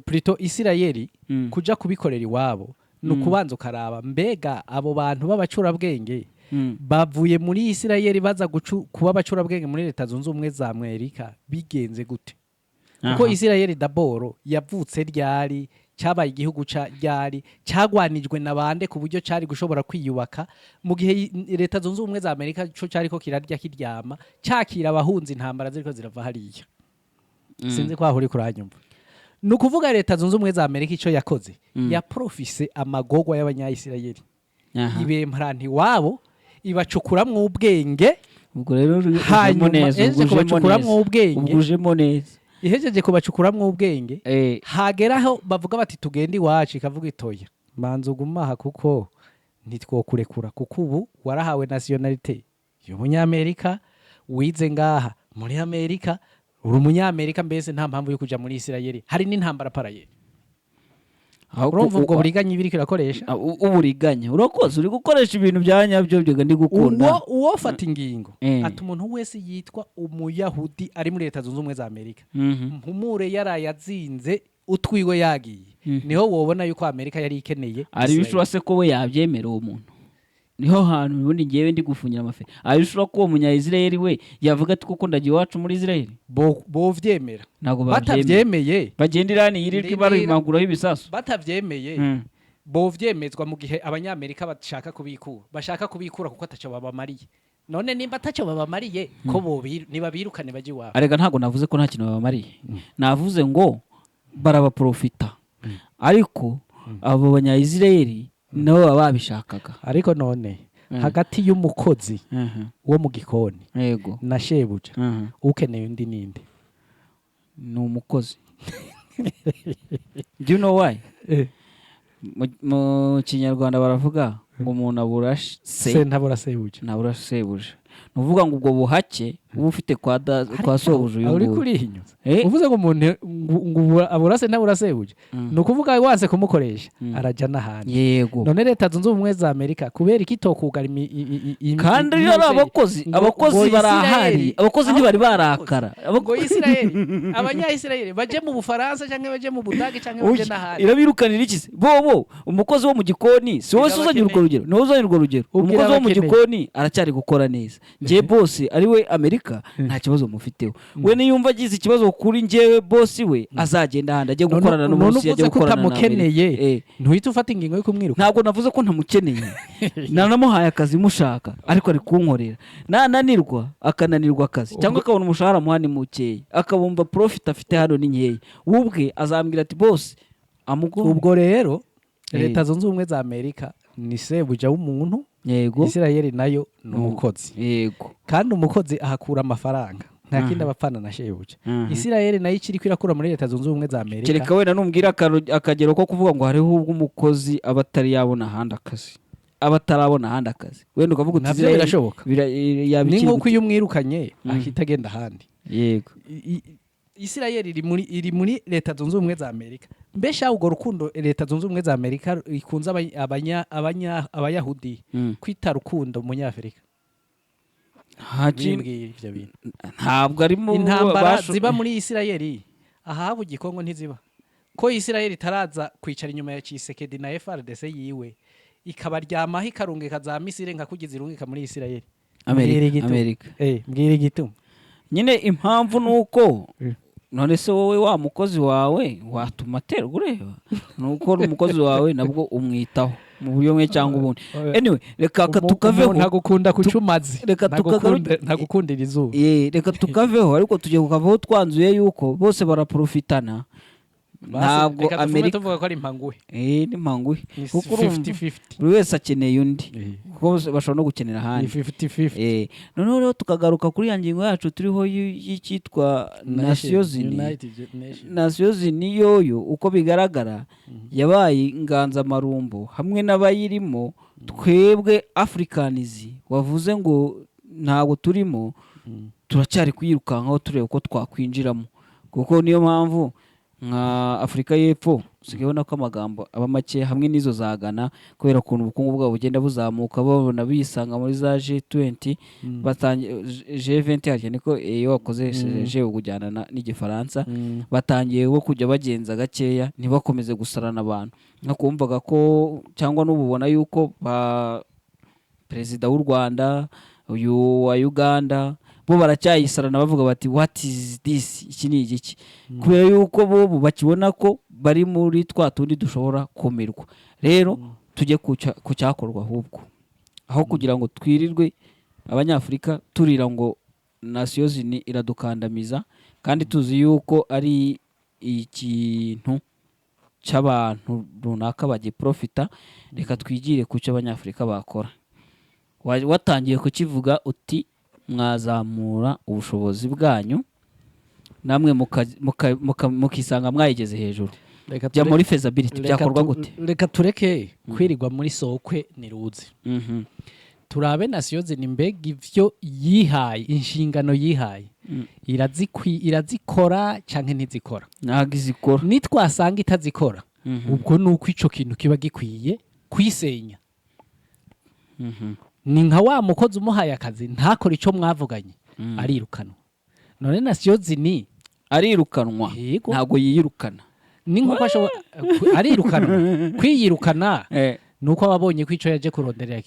plutôt Israel kuja kubikorera iwabo nukubanza ukaraba mbega abo bantu b'abacurabwenge bavuye muri Israel baza kuba abacurabwenge muri leta zunze ubumwe za Amerika bigenze gute kuko Israel d'abord yavutse ryari cyabaye igihugu ryari cyagwanijwe nabande ku buryo cyari gushobora kwiyubaka mu gihe leta zunze ubumwe za Amerika cyo cyari ko kirarya kiryama cyakira abahunzi intambara ziriko zirava hariya sinzi ko aho uri kuranyumva. Nukuvuga leta zunze ubumwe za Amerika icyo yakoze ya profise amagogwa y'abanya-Israel ibemparanta iwabo ibacukuramwo ubwenge ubwo rero ubujemo neza ihejeje kubacukuramwo ubwenge hageraho bavuga bati tugende iwacu ikavuga itoya manza ugumaha kuko ntitwokurekura kuko ubu warahawe nationalite y'umunyamerika wize ngaha muri Amerika uri umunyamerika mbese nta mpamvu yo kuja muri Israel hari n'intambara parayeri. Urumva ubwo buriganya ibiri kirakoresha uburiganya urakoze uri gukoresha ibintu byanyabyo byo ndi gukunda uwo fata ingingo ati umuntu wese yitwa umuyahudi ari muri leta zunze ubumwe za Amerika mpumure yarayazinze utwiwe yagiye niho wobona yuko Amerika yari ikeneye ari bishobora se ko we yabyemera uwo muntu niho hantu ubundi ngewe ndi gufungira amafe ari bishobora ko uwo munya-Israel we yavuga ati kuko ndagiye iwacu muri Israel bo vyemera ntago batavyemeye bagendera ni yirirwe barimaguraho ibisasu batavyemeye bo vyemezwa mu gihe abanyamerika bashaka kubikura kuko ataco babamariye none nimba ataco babamariye ko bo niba birukane baje iwabo arega ntago navuze ko nta kintu babamariye navuze ngo barabaprofita ariko abo banya-Israel nabo babishakaga ariko none hagati y'umukozi wo mu gikoni yego na shebuja ukeneye undi ninde ni umukozi. Do you know why? Mu kinyarwanda baravuga ngo umuntu abura se ntabura sebuja ntabura sebuja nuvuga ngo ubwo buhake uba ufite kwa sobuja uyu uri kurihinyuza uvuze ngo umuntu abura se ntabura sebuja nukuvuga wanse kumukoresha araja n'ahandi yego none leta zunze ubumwe za Amerika kubera ikitokugara kandi iyo abakozi barahari abakozi ntibari barakara ngo Israel abanya-Israel baje mu Bufaransa cyangwa baje mu Budage cyangwa baje n'ahandi irabirukanira iki bo umukozi wo mu gikoni si wowe uzanye urwo rugero no uzanye urwo rugero umukozi wo mu gikoni aracyari gukora neza nje boss ari we Amerika nta kibazo mufiteho we niyumva agize ikibazo kuri njewe boss we azagenda handi ajye gukorana n'umunsi yaje gukorana namukeneye ntuhita ufata ingingo yo kumwiruka ntabwo navuze ko ntamukeneye nanamuhaye akazi mushaka ariko ari kunkorera nananirwa akananirwa akazi cyangwa akabona umushahara muhani mukeye akabumva profit afite hano ni nkeya ubwe azambwira ati boss ubwo rero leta zunze ubumwe za Amerika ni sebuja w'umuntu yego Israel nayo n'umukozi yego kandi umukozi ahakura amafaranga nta kindi abapfana na shebuja Israel nayo ikiri kwirakura muri leta zunze ubumwe za Amerika kereka wenda numbwira akagero ko kuvuga ngo hariho ubwo umukozi abatari yabona handi akazi abatarabona handi akazi wenda ukavuga uti nabyo birashoboka ni nko iyo umwirukanye ahita agenda ahandi yego Israel iri muri leta zunze ubumwe za Amerika mbesha ubwo rukundo leta zunze ubumwe za Amerika ikunze abayahudi kwita rukundo umunyafrika ntabwo arimo intambara ziba muri Israel ahabu gikongo ntiziba ko Israel itaraza kwicara inyuma ya Cisekedi na FRDC yiwe ikabaryamaho ikarungika za misire nka kugize irungika muri Israel Amerika mbwira igituma nyine impamvu nuko none se wowe wa mukozi wawe watuma aterwa ureba nuko umukozi wawe nabwo umwitaho mu buryo mwe cyangwa ubundi anyway reka tukaveho ntagukunda kucumazi ntagukundira izuba reka tukaveho ariko tujye kukavaho twanzuye yuko bose baraprofitana ntabwo Amerika tuvuga ko ari impanguhe ni impanguhe kuko 50-50 buri wese akeneye undi kuko bashobora no gukenera ahandi 50-50 noneho rero tukagaruka kuri ya ngingo yacu turiho y'icyitwa Nations yoyo uko bigaragara yabaye inganzamarumbo hamwe n'abayirimo twebwe Africanizi wavuze ngo ntabwo turimo turacyari kuyirukankaho tureba uko twakwinjiramo kuko niyo mpamvu nka Afurika y'Epfo usigaye ubona ko amagambo aba make hamwe n'izo zagana kubera ukuntu ubukungu bwabo bugenda buzamuka babona bisanga muri za G20 batangiye G20 cyane ko iyo wakoze je kujyana n'igifaransa batangiye wo kujya bagenza gakeya ntibakomeze gusarana abantu nka kumvaga ko cyangwa n'ububona yuko ba Perezida w'u Rwanda uyu wa Uganda bo baracyayisarana bavuga bati what is this iki ni igiki kubera yuko bo bakibona ko bari muri twatundi dushobora komerwa rero tujye ku cyakorwa ahubwo aho kugira ngo twirirwe Abanyafurika turira ngo Nations iradukandamiza kandi tuzi yuko ari ikintu cy'abantu runaka bagiprofita reka twigire ku cyo Abanyafurika bakora watangiye kukivuga uti mwazamura ubushobozi bwanyu namwe mukisanga mwayigeze hejuru bya muri feasibility byakorwa gute reka tureke kwirirwa muri sokwe niruzi turabe Nations mbega ivyo yihaye inshingano yihaye irazikora canke ntizikora ntago izikora nitwasanga itazikora ubwo nuko ico kintu kiba gikwiye kwisenya ni nka wa mukozi umuhaye akazi ntakora icyo mwavuganye arirukanwa none Nations arirukanwa ntabwo yiyirukana ni nkuko ashobora arirukanwa kwiyirukana nuko ababonye ko icyo yaje kurondera ya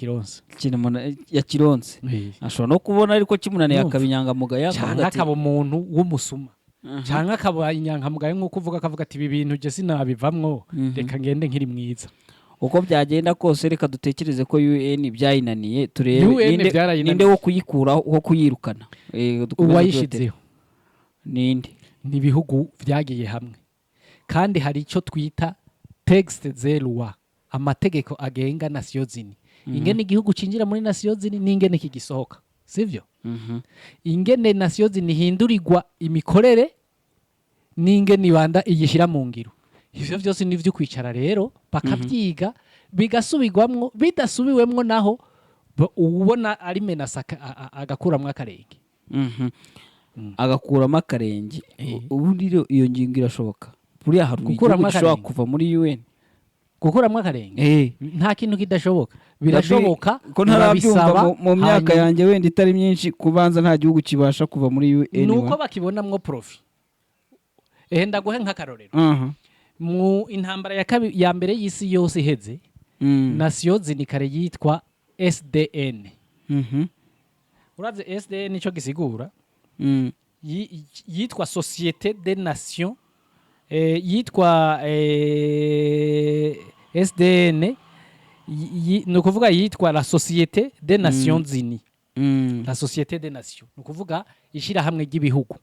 kironse ashobora no kubona ariko kimunaniye akabinyangamugaye cyangwa akaba umuntu w'umusuma cyangwa akaba inyangamugaye nk'uko uvuga akavuga ati ibi bintu je sinabivamwo reka ngende nkiri mwiza uko byagenda kose reka dutekereze ko UN byayinaniye turebe ninde wo kuyikuraho wo kuyirukana uwayishizeho ninde ni bihugu byagiye hamwe kandi hari icyo twita texte zerwa amategeko agenga Nations ingene igihugu cinjira muri Nations n'ingene kigisohoka sivyo ingene Nations hindurirwa imikorere n'ingene ibanda iyishira mu ngiro ivyo byose nivyo kwicara rero bakabyiga bigasubirwamwo bidasubiwemwo naho ubona ari menasaka agakuramwe akarenge agakuramo akarenge ubundi iyo ngingo irashoboka buriya hari igihugu gishobora kuva muri UN gukuramwe akarenge nta kintu kidashoboka birashoboka ko ntarabyumva mu myaka yanjye wenda itari myinshi kubanza nta gihugu kibasha kuva muri UN nuko bakibonamwo profit ndaguhe nk'akarorero mu intambara ya mbere y'isi yose iheze Nations kare yitwa SDN uravye SDN ico gisigura yitwa Société des Nations yitwa SDN no kuvuga yitwa la Société des Nations Unies la Société des Nations no kuvuga ishira hamwe ry'ibihugu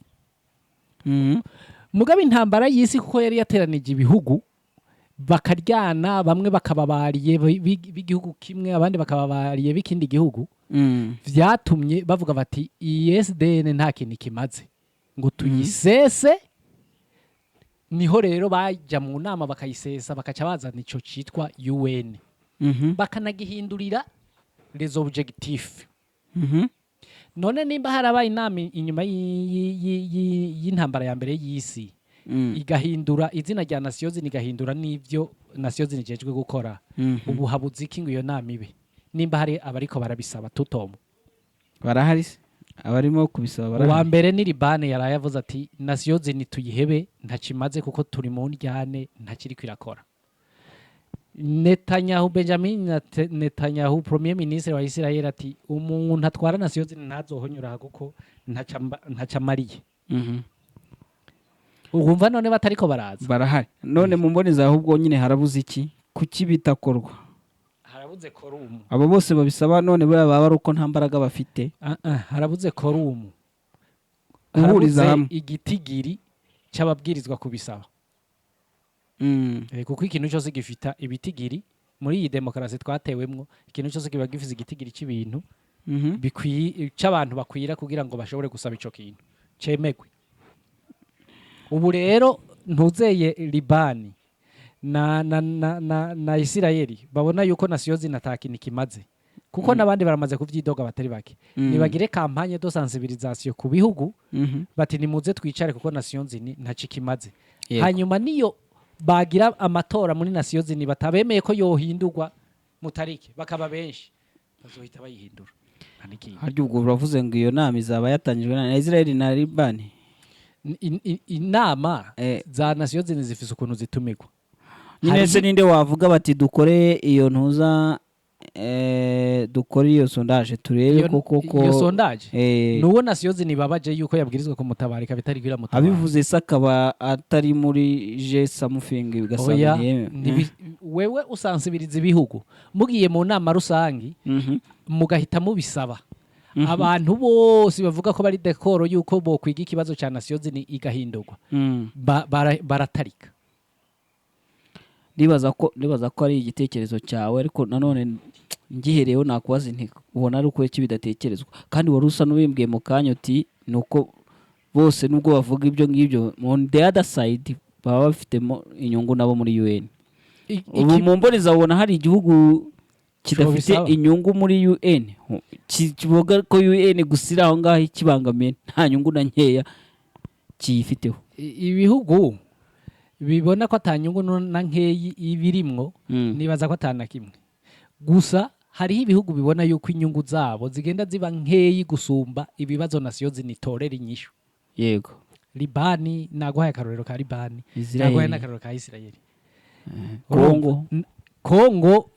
mugabe intambara y'isi kuko yari yateranije ibihugu bakaryana bamwe bakababariye b'igihugu kimwe abandi bakababariye b'ikindi gihugu vyatumye bavuga bati ISDN nta kintu kimaze ngo tuyisese niho rero bajya mu nama bakayisesa bakaca bazana ico citwa UN bakanagihindurira les objectifs none nimba harabaye inama inyuma y'intambara ya mbere y'isi igahindura izina rya Nations igahindura n'ivyo Nations nijejwe gukora ubu habuze iki ngo iyo nama ibe nimba hari abariko barabisaba tutomo barahari abarimo kubisaba barahari wa mbere ni Rabin yaraye avuze ati Nations tuyihebe ntakimaze kuko turi mu njyane ntakiri kwirakora Benjamin Netanyahu premier ministre wa Israel ati umuntu atwara Nations ntazohonyura kuko ntacamariye urumva none batariko baraza barahari none mu mboneza ahubwo nyine harabuze iki kuki bitakorwa harabuze korumu abo bose babisaba none baba ari uko nta mbaraga bafite harabuze korumu guhuriza hamwe igitigiri cy'ababwirizwa kubisaba kuko ikintu cyose gifita ibitigiri muri iyi demokarasi twatewemwo, ikintu cyose kiba gifite igitigiri cy'ibintu cy'abantu bakwira kugira ngo bashobore gusaba ico kintu cemegwe. Ubu rero ntuzeye Libani na Isirayeli babona yuko nasiyo zinatakintu kimaze, kuko nabandi baramaze kuvyidoga batari bake. Nibagire campagne de sensibilisation ku bihugu bati nimuze twicare kuko nasiyo zini ntaci kimaze. Hanyuma niyo bagira amatora muri nasiyo zini batabemeye ko yohindurwa mutarike bakaba benshi bazohita bayihindura. Haryo ubwo uravuze ngo iyo nama izaba yatangijwe na Israel na Libani. Inama za nasiyo zini zifise ukuntu zitumigwa. Nyinese ninde wavuga bati dukore iyo ntuza dukore iyo sondage turebe koko iyo sondage nuwo nasiyo zini babaje yuko yabwirizwa ku mutabarika bitari kwira mutabarika. Abivuze sakaba atari muri je samufingi bigasabye. Wewe usansibiriza ibihugu mugiye mu nama rusangi mugahita mubisaba. Abantu bose bavuga ko bari dekoro yuko bo kwiga ikibazo cya nasiyo zini igahindurwa baratarika. Nibaza ko ari igitekerezo cyawe, ariko nanone ngihereyeho nakubaza nti ubona ari uko kibidatekerezwa, kandi wari usa n'ubimbwiye mu kanya uti nuko bose nubwo bavuga ibyo ngibyo on the other side baba bafitemo inyungu nabo muri UN. Ubu mu mboneza ubona hari igihugu kidafite inyungu muri UN kivuga ko UN gusira aho ngaho ikibangamiye nta nyungu na nkeya kiyifiteho. Ibihugu bibona ko atanyungu na nkeyi ibirimwo nibaza ko atana kimwe. Gusa hariho ibihugu bibona yuko inyungu zabo zigenda ziba nkeyi gusumba ibibazo nasiyo zinitorera inyishu. Yego. Libani naguhaye akarorero ka Libani, naguhaye n'akarorero ka Isirayeli. Kongo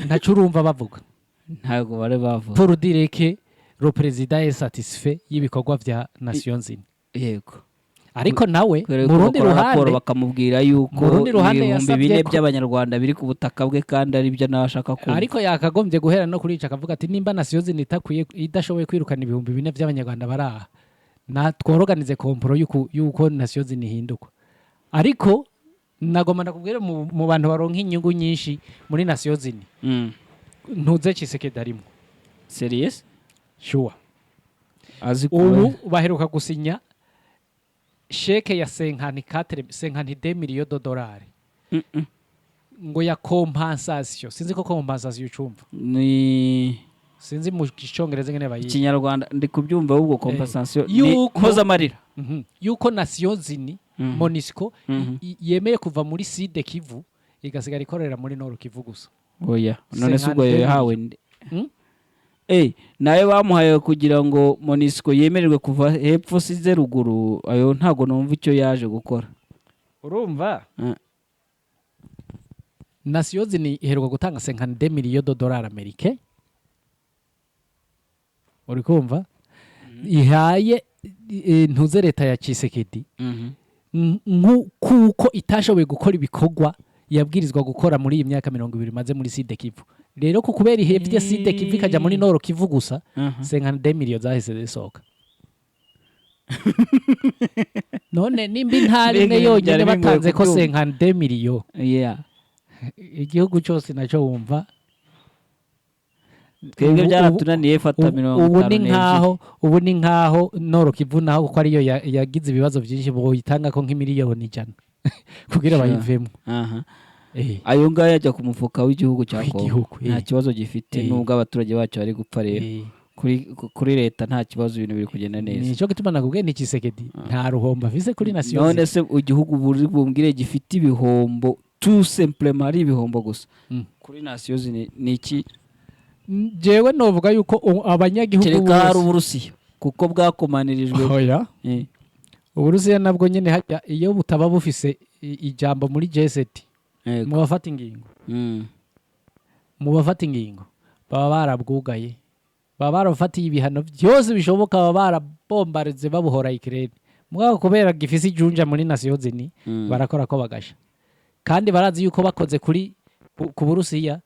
ntaco urumva bavuga. Ntago bare bavuga. Pour dire que le président est satisfait y'ibikorwa vya nation zini. Yego. Ariko nawe mu rundi ruhande bakamubwira yuko ibihumbi bine by'abanyarwanda biri ku butaka bwe kandi ari byo nabashaka kumva. Ariko yakagombye guhera no kurica akavuga ati nimba nasiyo zini idashoboye kwirukana ibihumbi bine by'abanyarwanda baraha na tworoganize komporo yuko nasiyo zini hinduka. Ariko nagomba ndakubwira mu bantu baronka inyungu nyinshi muri nasiyo zini ntuze Tshisekedi arimo. Serious? Sure. Ubu baheruka gusinya sheke ya 52 millions de dollars ngo ya compensation. Sinzi ko compensation ucumva ni sinzi mu cyongereza ngene bayi Kinyarwanda ndi kubyumva ubwo compensation ni kozamarira yuko nation zini Monisco yemeye kuva muri Sud Kivu igasigara ikorera muri Nord Kivu gusa. Oya none subwo yahawe nawe bamuhaye kugira ngo Monisco yemererwe kuva hepfo size ruguru, ayo ntago numva icyo yaje gukora. Urumva nasiyo zini iheruka gutanga 52 millions de dollars americains. Uri kumva ihaye ntuze leta ya Tshisekedi kuko itashoboye gukora ibikorwa yabwirizwa gukora muri iyi myaka 20 maze muri Sud Kivu. Rero ko kubera ihebye Sud Kivu kaja muri Nord Kivu gusa 52 millions zahise zisoka. None nimba intari ne yonyine batanze ko 52 millions. Igihugu cyose naco wumva twebwe byaratunaniye fata 50. Ubu ni nkaho Nord Kivu naho ko ariyo yagize ibibazo byinshi bo yitanga ko nk'imiliyoni 100 kugira bayivemo. Ayo ngayo yajya ku mufuka w'igihugu cya Kongo nta kibazo gifite nubwo abaturage bacu bari gupfa. Rero kuri leta nta kibazo, ibintu biri kugenda neza. Nico gituma nakubwiye ni Tshisekedi nta ruhomba afise kuri nation. None se igihugu buri bumbwire gifite ibihombo tout simplement ari ibihombo gusa kuri nation ni iki? Jewe novuga yuko abanyagihugu bose Uburusiya kuko bwakomanirijwe. Oya Uburusiya nabwo nyene hajya iyo butaba bufise ijambo muri G7 mu bafata ingingo baba barabwugaye, baba barafatiye ibihano byose bishoboka, baba barabombarize babuhora Ukraine. Mugabo kubera gifise ijunja muri nasiyo zini barakora ko bagasha, kandi barazi yuko bakoze kuri ku Burusiya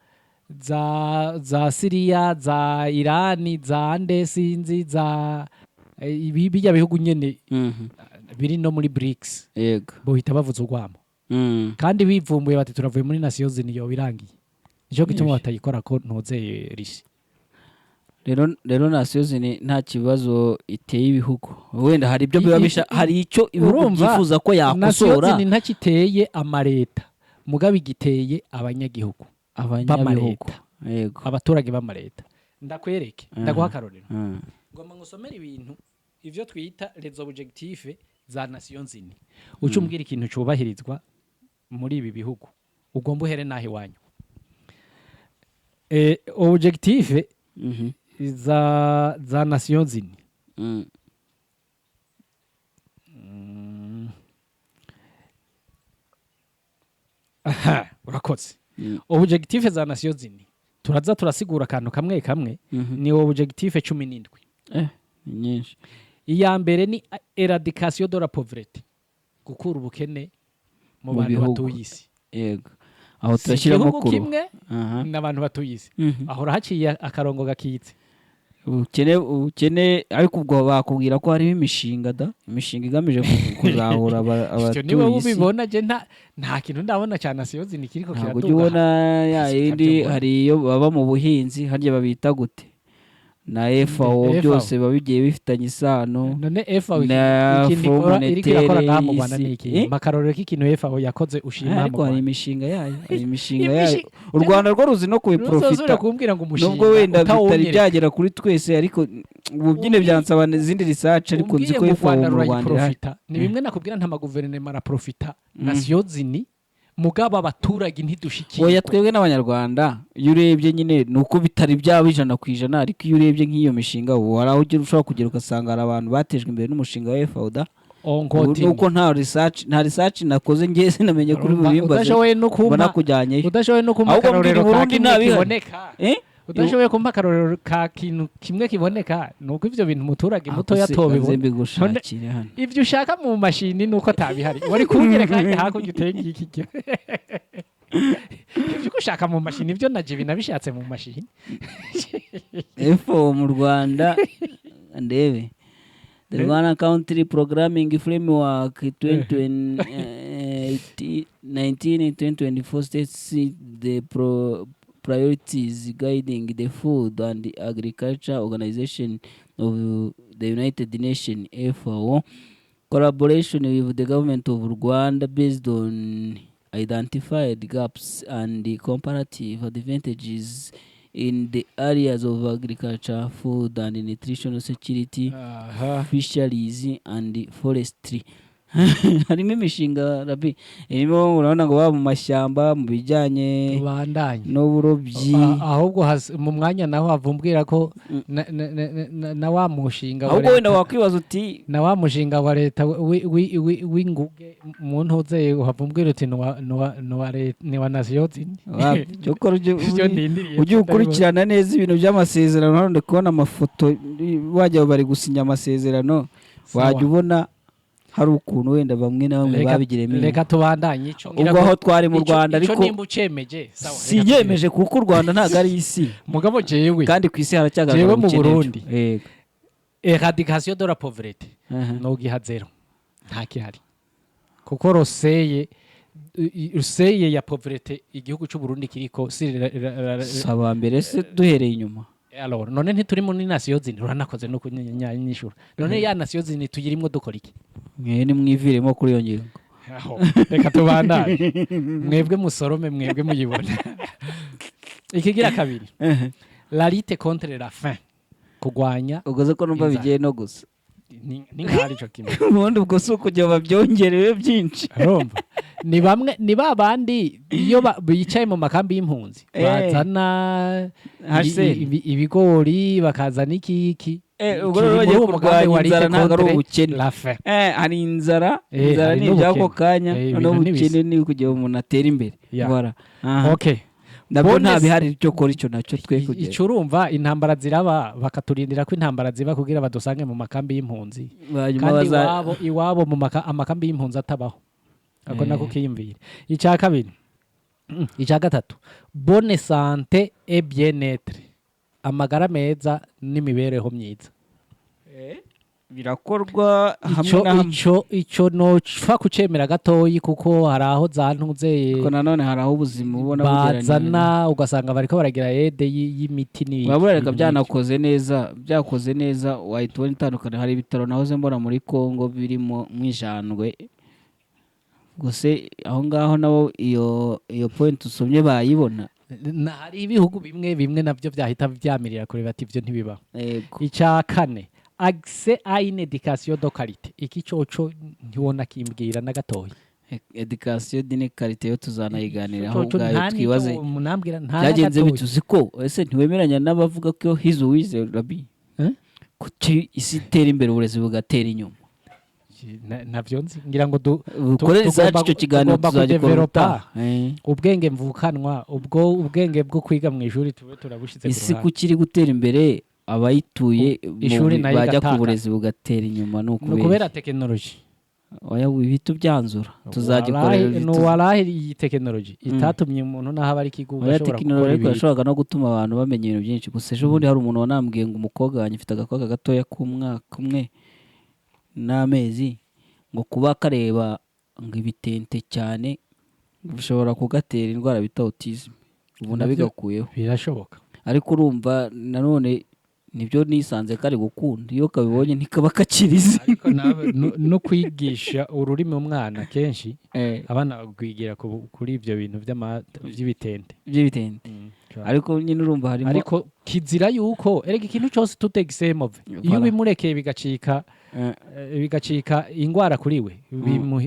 za Syria, za Irani, za Andesinzi, za bijya bihugu nyene biri no muri BRICS. Yego bohita bavuza urwamo kandi bivumbuye bati turavuye muri Nations Unies yo birangiye nicyo gituma batayikora ko ntuzeye rishi rero Nations Unies nta kibazo iteye ibihugu wenda hari ibyo biba hari icyo ibihugu byifuza ko yakosora Nations Unies ntakiteye amareta mugabe igiteye abanyagihugu yego abaturage b'amareta ndakwereke ndaguha akarorero ngoma ngusomera ibintu ivyo twita les objectifs za Nations Unies ucumbwira ikintu cyubahirizwa muri ibi bihugu ugomba uhere nahe wanyu objectif za Nations Unies urakoze objectif za Nations Unies turaza turasigura akantu kamwe ni objectif 17 nyinshi iya mbere ni eradication de la pauvreté gukura ubukene mu bantu batuye isi yego aho turashyiramo kuru kimwe n'abantu batuye isi aho haciye akarongo gakitse ubukene ariko ubwo bakubwira ko harimo imishinga igamije kuzahura abatuye niba ubibona je nta kintu ndabona cyane Nations Unies kiriko kiraduga ntabwo ubona ya yindi hari iyo baba mu buhinzi harya babita gute na FAO byose babigiye bifitanye isano none FAO ikintu ikora ngaha mu Rwanda ni iki makarorero k'ikintu FAO yakoze ushima ariko hari imishinga yayo u Rwanda rwo ruzi no kubiprofita nubwo wenda bitari byagera kuri twese ariko ubu byine byansaba izindi research ariko nzi ko FAO mu Rwanda ni bimwe nakubwira nta maguverinoma araprofita Nations Unies mugaba abaturage ntidushikiye oya twebwe n'abanyarwanda iyo urebye nyine nuko bitari byaba 100% ariko iyo urebye nk'iyo mishinga wari aho ushobora kugera ugasanga hari abantu batejwe imbere n'umushinga wa FAO nuko nta research nakoze ngiye sinamenye kuri bubimbaze udashoboye no kumpa udashoboye no kumpa akarorero kaboneka udashoboye kumpa akarorero ka kintu kimwe kiboneka nuko ivyo bintu umuturage muto yatobibona ivyo ushaka mu mashini nuko atabihari wari kunyereka hakurya utenge iki ivyo ushaka mu mashini ivyo naje binabishatse mu mashini FAO mu Rwanda ndebe the Rwanda Country Programming Framework 2019-2024 states the priorities guiding the Food and Agriculture Organization of the United Nations FAO collaboration with the government of Rwanda based on identified gaps and the comparative advantages in the areas of agriculture, food and nutritional security, fisheries and forestry. Harimo imishinga Rabin irimo urabona ngo baba mu mashyamba mu bijyanye n'uburobyi ahubwo mu mwanya naho havumbwira ko na wa mushinga ahubwo wenda wakwibaza uti na wa mushinga wa leta w'inguge mu ntoze havumbwira uti ni wa Nations ujye ukurikirana neza ibintu by'amasezerano hano kubona amafoto wajya bari gusinya amasezerano wajya ubona hari ukuntu wenda bamwe na bamwe babigiremo reka tubandanye ubwo aho twari mu Rwanda ariko nimba ucemeje sawa siyemeje kuko u Rwanda ntago ari isi mugabo jewe kandi ku isi haracyagaruka mu Burundi eradication de la pauvreté no gihazero nta kihari kuko roseye ya pauvreté igihugu cy'u Burundi kiriko saba mbere se duhereye inyuma alors none ntituri muri Nations Unies uranakoze no kunyanyishura none ya Nations Unies tuyirimo dukora iki ni mwiviremo kuri iyo ngingo aho reka tubandane mwebwe musorome mwebwe muyibona ikigira kabiri la lutte contre la faim kugwanya ugoze ko numva bigiye no gusa ni ngari cyo kimwe ubundi ubwo si ukujya babyongerewe byinshi urumva ni bamwe ni babandi iyo bicaye mu makambi y'impunzi bazana ibigori bakazana iki ubwo rero bagiye kurwanya inzara ntabwo ari ubukene hari inzara ni iby'ako kanya n'ubukene ni kugira umuntu atera imbere okay nabwo nta bihari cyo kora icyo nacyo twe kugera icyo urumva intambara ziraba bakaturindira ko intambara ziba kugira badusange mu makambi y'impunzi kandi iwabo mu amakambi y'impunzi atabaho ako nako kiyumvira icya kabiri icya gatatu bonne santé et bien-être amagara meza n'imibereho myiza birakorwa hamwe na hamwe. Icyo nopfa kucemera gatoyi kuko hari aho zantuze ko nanone hari aho ubuzima ubona bugeranye bazana ugasanga bariko baragira ede y'imiti ni babureka byakoze neza wahita ubona itandukanye. Hari ibitaro nahoze mbona muri Kongo birimo mwijandwe gusa aho ngaho nabo iyo point usomye bayibona. Hari ibihugu bimwe navyo byahita byamirira kure bati ivyo ntibibaho. Icya kane accès à une éducation de qualité. Iki coco ntiwona kimbwira na gatoyi. Education d'une qualité yo tuzanayiganiraho ubwayo twibaze byagenze bituzi ko ese ntiwemeranya n'abavuga ko his wize Rabin kuki isi itera imbere uburezi bugatera inyuma. Navyo nzi ngira ngo dukoreza icyo kiganiro tuzagikorota ubwenge mvukanwa ubwo ubwenge bwo kwiga mu ishuri tube turabushize isi kukiri gutera imbere abayituye bajya ku burezi bugatera inyuma no kubera technology oya wibitu byanzura tuzagikorera no warahi iyi technology itatumye umuntu naho bari kiguga ashobora no gutuma abantu bamenya ibintu byinshi gusa ejo bundi hari umuntu wanambwiye ngo umukobwa wanyifite agakobwa gatoya k'umwaka umwe n'amezi ngo kuba kareba ngo ibitente cyane bishobora kugatera indwara bita autism ubu nabigakuyeho birashoboka ariko urumva nanone nibyo nisanze kari gukunda iyo kabibonye ntikaba kakirize ariko no kwigisha ururimi umwana kenshi abana kwigira kuri ibyo bintu by'ibitente ariko nyine urumva harimo ariko kizira yuko erega ikintu cyose tutegisemove iyo bimurekeye bigacika ingwara kuri we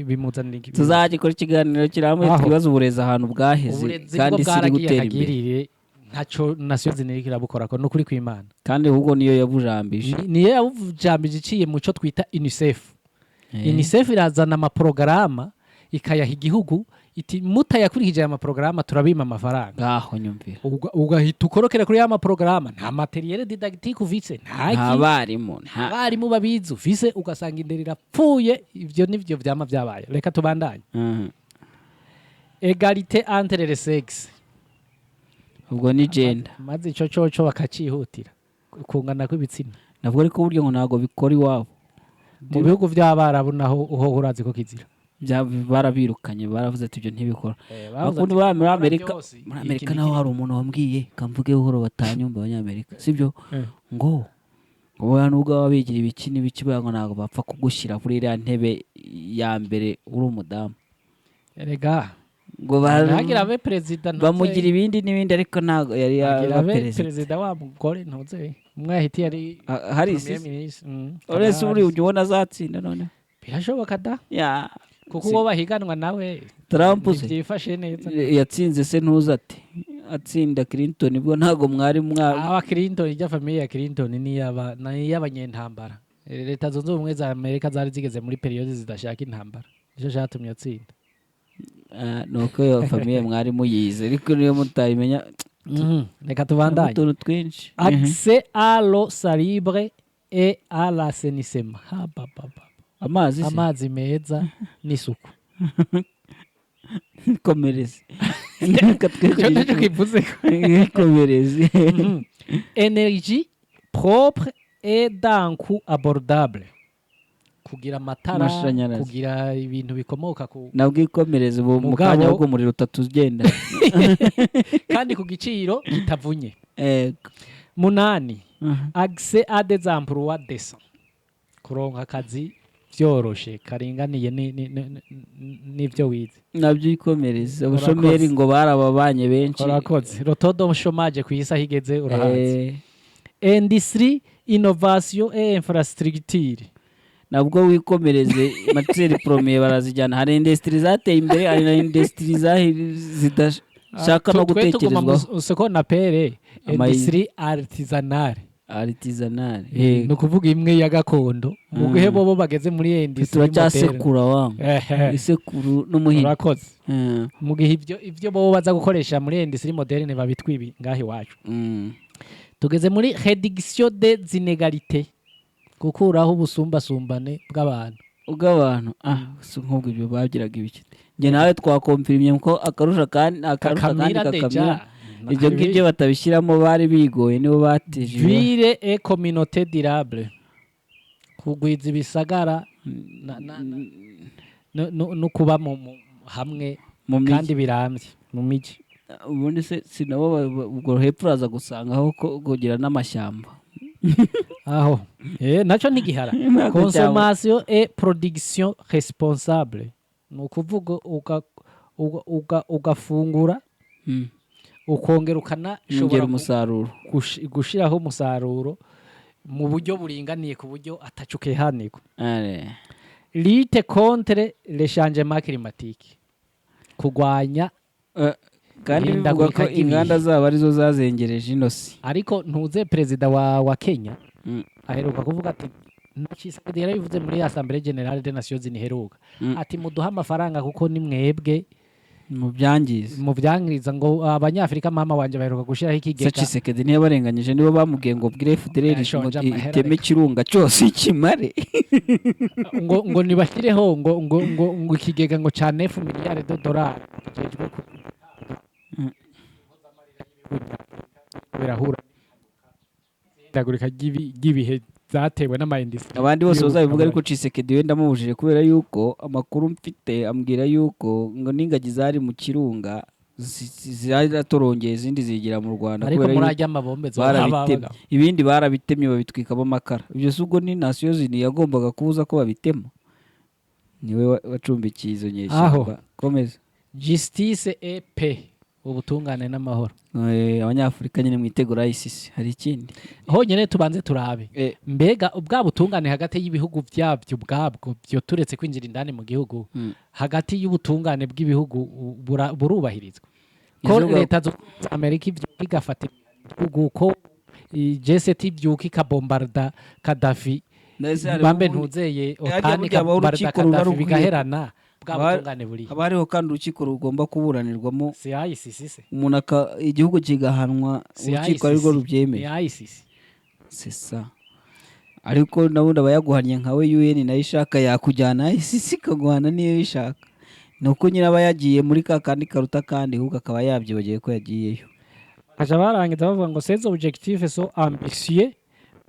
bimuzanira iki. Tuzagikora ikiganiro kiramwe twibaza uburezi ahantu bwaheze kandi siri gutera imbere ntacyo nasiyo zinirikira bukora ko no kuri kw'Imana kandi ahubwo niyo yabujambije iciye mu cyo twita UNICEF. UNICEF irazana amaprograma ikayaha igihugu iti mutayakurikije aya maprograma turabima amafaranga ngaho nyumvira ugahita ukorokera kuri aya maprograma nta materiel didactique ufise nta barimu babizi ufise ugasanga inderira pfuye ivyo nivyo vyama byabaye. Reka tubandanye. Égalité entre les sexes ubwo ni gender maze ico coco bakacihutira kungana kw'ibitsina nabwo ariko buryo ngo nago bikora iwabo mu bihugu by'abarabu naho uho urazi ko kizira barabirukanye baravuze ati ibyo ntibikora. Bakundi muri Amerika naho hari umuntu wambwiye kamvuge buhoro batanyumva Abanyamerika sibyo ngo abantu ubwo babigira ibikini bikibango nago bapfa kugushyira kuri iriya ntebe ya mbere uri umudamu erega ngo bagira abe president bamugira ibindi n'ibindi ariko nago yari ya president wa mugore ntuze umwahiti yari hari urese uri ubona azatsinda none birashoboka da kuko uwo bahiganwa nawe Trump byifashe neza yatsinze se ntuza ati atsinda Clinton bwo ntago mwari aba Clinton ijya famille ya Clinton ni y'abanyentambara. Leta zunze ubumwe za Amerika zari zigeze muri periode zidashaka intambara nicyo cyatumye atsinda. Nuko yo famille mwari muyize ariko niyo mutayimenya. Reka tubandanye. Twinshi Accès à l'eau salubre et à l'assainissement. Amazi meza n'isuku. Komereze. Komereze. Énergie propre et d'un coût abordable. Kugira amatara kugira ibintu bikomoka ku nabwo ikomereze mu kanya bwo muri rutatu ugenda kandi ku giciro kitavunye. 8 accès à des emplois décents. Kuronka akazi byoroshe karinganiye n'ibyo wize nabyo ikomereza ubushomeri ngo barababanye benshi urakoze rotodo chômage kwisa higeze urahanze. Industrie innovation et infrastructure nabwo wikomereze matière première barazijyana. Hari industrie zateye imbere hari na industrie zidashaka no gutekerezwa useko na pere industrie artisanale no kuvuga imwe ya gakondo mu gihe bobo bageze muri industrie turacyasekura wangu isekuru n'umuhinga urakoze mu gihe ivyo bobo baza gukoresha muri industrie moderne babitwibi ngahi wacu. Tugeze muri réduction des inégalités gukuraho ubusumbasumbane bw'abantu nk'ubwo ibyo bagiraga ibiki nge nawe twakomfirimye ko akarusha kandi kakamira ibyo ngibyo batabishyiramo bari bigoye nibo bateje ville et communauté durable kugwiza ibisagara no kuba hamwe kandi birambye mu miji. Ubundi se sinabo ubwo hepfo uraza gusanga aho kugira n'amashyamba aho nacyo ntigihara. Consommation et production responsable ni ukuvuga ugafungura ukongera ukanashobora gushyiraho umusaruro mu buryo buringaniye ku buryo atacuke haniko. Lutte contre le changement climatique, kurwanya kandi bivuga ko inganda zabo arizo zazengereje inosi. Ariko ntuze perezida wa Kenya aheruka kuvuga ati Ntibaho yarabivuze muri Assemblée Générale des Nations Unies heruka ati muduha amafaranga kuko ni mwebwe mu byangiza ngo Abanyafurika mama wanje baheruka gushiraho ikigega. Tshisekedi niyo barenganyije nibo bamubwiye ngo bwire FDLR iteme kirunga cyose ikimare ngo nibashyireho ngo ikigega ngo ca 9 miliyari $9 kigejwe ku birahura ndagurika gibihe zatewe n'amayindustry. Abandi bose bazabivuga ariko Tshisekedi wenda mubujije kubera yuko amakuru mfite ambwira yuko ngo n'ingagi zari mu kirunga ziratorongeye izindi zigira mu Rwanda kubera murajya amabombe ibindi barabitemye babitwikamo amakara. Ibyo subwo ni Nations Unies yagombaga kubuza ko babitema. Niwe wacumbikiye izo nyeshyamba. Komeza. Justice et paix, ubutungane n'amahoro. Abanyafurika nyine mwitegura ICC. Hari ikindi honyine tubanze turabe mbega ubwa butungane hagati y'Ibihugu byabyo ubwabwo byo turetse kwinjira indani mu gihugu hagati y'ubutungane bw'ibihugu burubahirizwa ko leta za Amerika ibyo igafata uko G7 byuka ikabombarda Gaddafi bambe ntuzeye otani ikabombarda Gaddafi bigaherana bwabutungane buri abariho kandi urukiko rugomba kuburanirwamo CICC umuntu igihugu kigahanwa urukiko ari rwo rubyemeye CICC sesa ariko nabundi abayaguhanye nkawe UN nayo ishaka yakujyana ICC kaguhana niyo ishaka nuko nyine aba yagiye muri kandi karuta kandi ahubwo akaba yabyibagiye ko yagiyeyo. Aja barangiza bavuga ngo ces objectifs sont ambitieux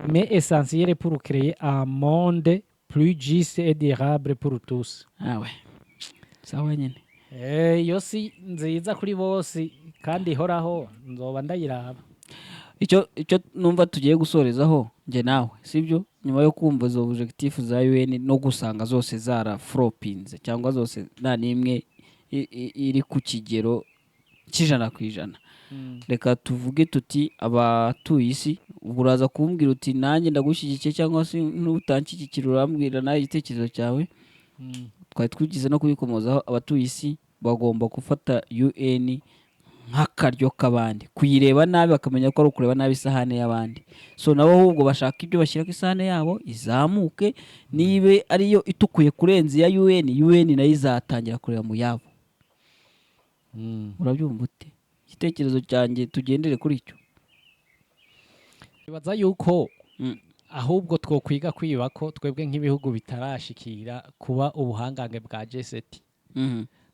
mais essentiels pour créer un monde plus juste et durable pour tous. Sawa nyine yose nziza kuri bose kandi ihoraho nzoba ndayiraba. Icyo numva tugiye gusorezaho nge nawe sibyo nyuma yo kumva zo objectif za UN no gusanga zose zara flopinze cyangwa zose nta nimwe iri ku kigero k'100%. Reka tuvuge tuti abatuye isi uraza kumbwira uti nanjye ndagushyigikiye cyangwa se n'utanshyigikira urambwira nawe igitekerezo cyawe. Twari twigize no kubikomozaho abatuye isi bagomba gufata UN nk'akaryo kabandi kuyireba nabi bakamenya ko ari ukureba nabi isahane y'abandi. So nabo ahubwo bashaka ibyo bashyira ku isahane yabo izamuke nibe ariyo itukuye kurenza ya UN nayo izatangira kureba mu yabo. Urabyumva ute? Igitekerezo cyanjye tugendere kuri icyo. Bibaza yuko ahubwo twokwiga kwiba ko twebwe nk'ibihugu bitarashikira kuba ubuhangange bwa G7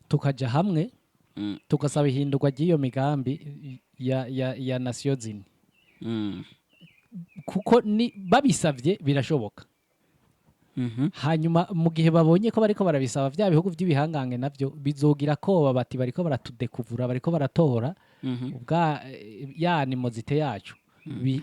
tukaja hamwe tugasaba ihindurwa ry'iyo migambi ya Nations Unies kuko ni babisavye birashoboka. Hanyuma mu gihe babonye ko bariko barabisaba bya bihugu by'ibihangange navyo bizogira ko bati bariko baratudekuvura bariko baratora ubwa ya animozite yacu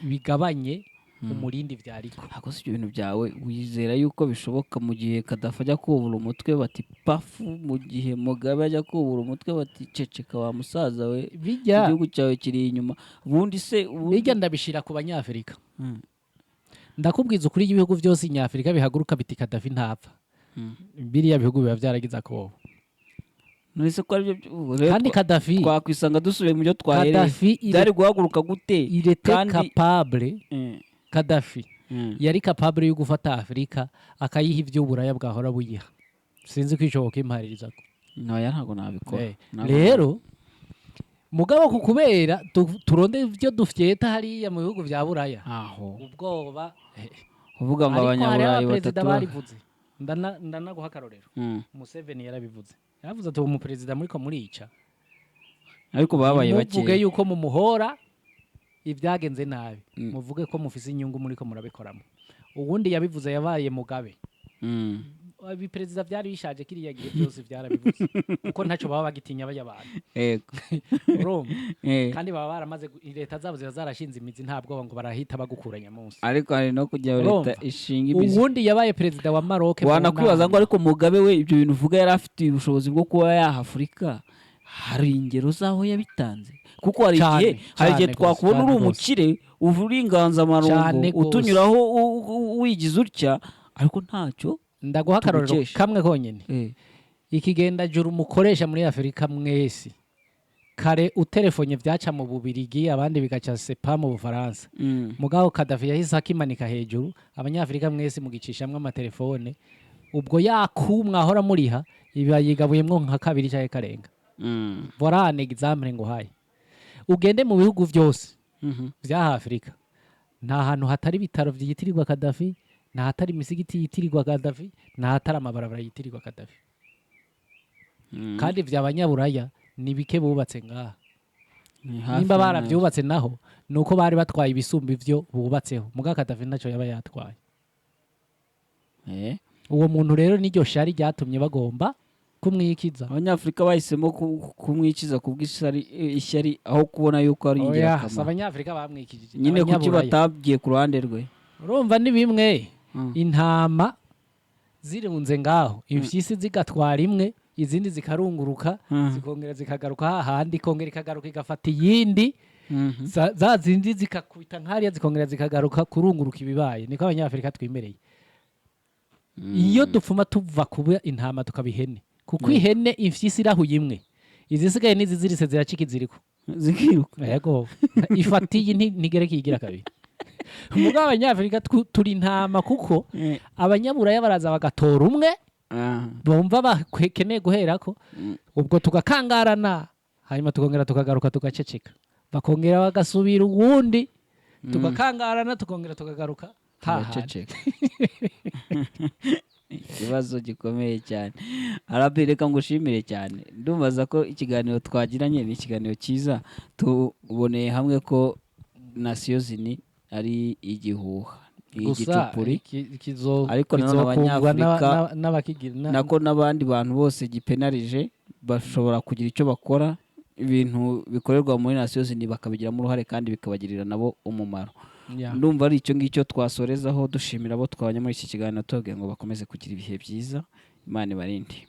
bigabanye umurindi vyariko. Ako si ibintu byawe wizera yuko bishoboka mu gihe Gaddafi ajya kubura umutwe bati pafu, mu gihe Mugabe ajya kubura umutwe bati ceceka wa musaza we igihugu cyawe kiri inyuma. Ubundi se bijya ndabishira ku Banyafurika. Ndakubwiza ukuri ibihugu byose Nyafurika bihaguruka biti Gaddafi ntapfa. Biriya bihugu biba byaragiza ko nese ko aribyo kandi Gaddafi twakwisanga dusubiye mu byo twahereye byari guhaguruka gute kandi capable Gaddafi yari capable yo gufata Afrika akayiha ibyo Buraya bwahora buyiha. Sinzi kwishoboka impaririza ko noya ntago nabikora. Rero mugabo kukubera turonde ibyo dufyeta hariya mu bihugu bya Buraya aho ubwoba uvuga ngo Abanyaburayi batatu barivuze ndanaguha akarorero. Museveni yarabivuze yavuze ati uwo perezida muri ko murica ariko babaye bake muvuge yuko mumuhora ibyagenze nabi muvuge ko mufise inyungu muri ko murabikoramo. ubundi yabivuze yabaye Mugabe ibi perezida byari bishaje kiriya gihe byose byarabivuze kuko ntacyo baba bagitinya bay'abantu urumva kandi baba baramaze leta zabo zarashinze imizi ntabwo ngo barahita bagukuranya munsi ariko hari no kujya leta ishinga imizi ubundi yabaye perezida wa Maroc wanakwibaza ngo ariko Mugabe we ibyo bintu uvuga yari afite ubushobozi bwo kuba yaha Afurika hari ingero zaho yabitanze kuko hari igihe twakubona uri umukire uri inganzamarumbo utunyuraho wigize utya ariko ntacyo ndaguha akarorero kamwe konyine ikigenda juru mukoresha muri Afurika mwese kare utelefone byaca mu Bubirigi abandi bigaca sepa mu Bufaransa mugabo Kadafi yahise akimanika hejuru Abanyafurika mwese mugicishamwe amatelefone ubwo yakumwa ahora muriha iba yigabuyemwo nka kabiri cyaye karenga voilà un exemple ngo haye ugende mu bihugu byose bya Afurika nta hantu hatari bitaro byitirirwa Kadafi nta hatari imisigiti yitirirwa Kadafi nta hatari amabarabara yitirirwa Kadafi kandi by'Abanyaburaya ni bike bubatse ngaha nimba barabyubatse naho nuko bari batwaye ibisumba ivyo bubatseho muga Kadafi ntacyo yaba yatwaye uwo muntu rero niryo shari ryatumye bagomba kumwikiza Abanyafurika bahisemo kumwikiza kubw'ishyari aho kubona yuko ari ingirakamaro Abanyafurika bamwikije nyine kuki batabwiye ku ruhande rwe urumva ni bimwe intama zirunze ngaho imfyisi zigatwara imwe izindi zikarunguruka zikongera zikagaruka hahandi ikongera ikagaruka igafata iyindi za zindi zikakubita nkariya zikongera zikagaruka kurunguruka ibibaye niko Abanyafurika twimereye iyo dupfuma tuva kuba intama tukabihene kuko ihene imfyisi irahuye imwe izisigaye niziziritse ziracika iziriko zikiruka yego ifatiye ntigereke igira kabiri umugabo Abanyafurika turi intama kuko Abanyaburaya baraza bagatora umwe bumva bakeneye guherako ubwo tugakangarana hanyuma tukongera tukagaruka tugaceceka bakongera bagasubira uwundi tugakangarana tukongera tukagaruka haceceka ikibazo gikomeye cyane Rabin reka ngushimire cyane ndumvaza ko ikiganiro twagiranye ni ikiganiro cyiza tuboneye hamwe ko Nasiyo Zini ari igihuha igicupuri ariko n'Abanyafurika nako n'abandi bantu bose gipenarije bashobora kugira icyo bakora ibintu bikorerwa muri Nasiyo Zini bakabigiramo uruhare kandi bikabagirira nabo umumaro ndumva ari icyo ngicyo twasorezaho dushimira abo twabanye muri iki kiganiro tubabwira ngo bakomeze kugira ibihe byiza Imana ibarinde.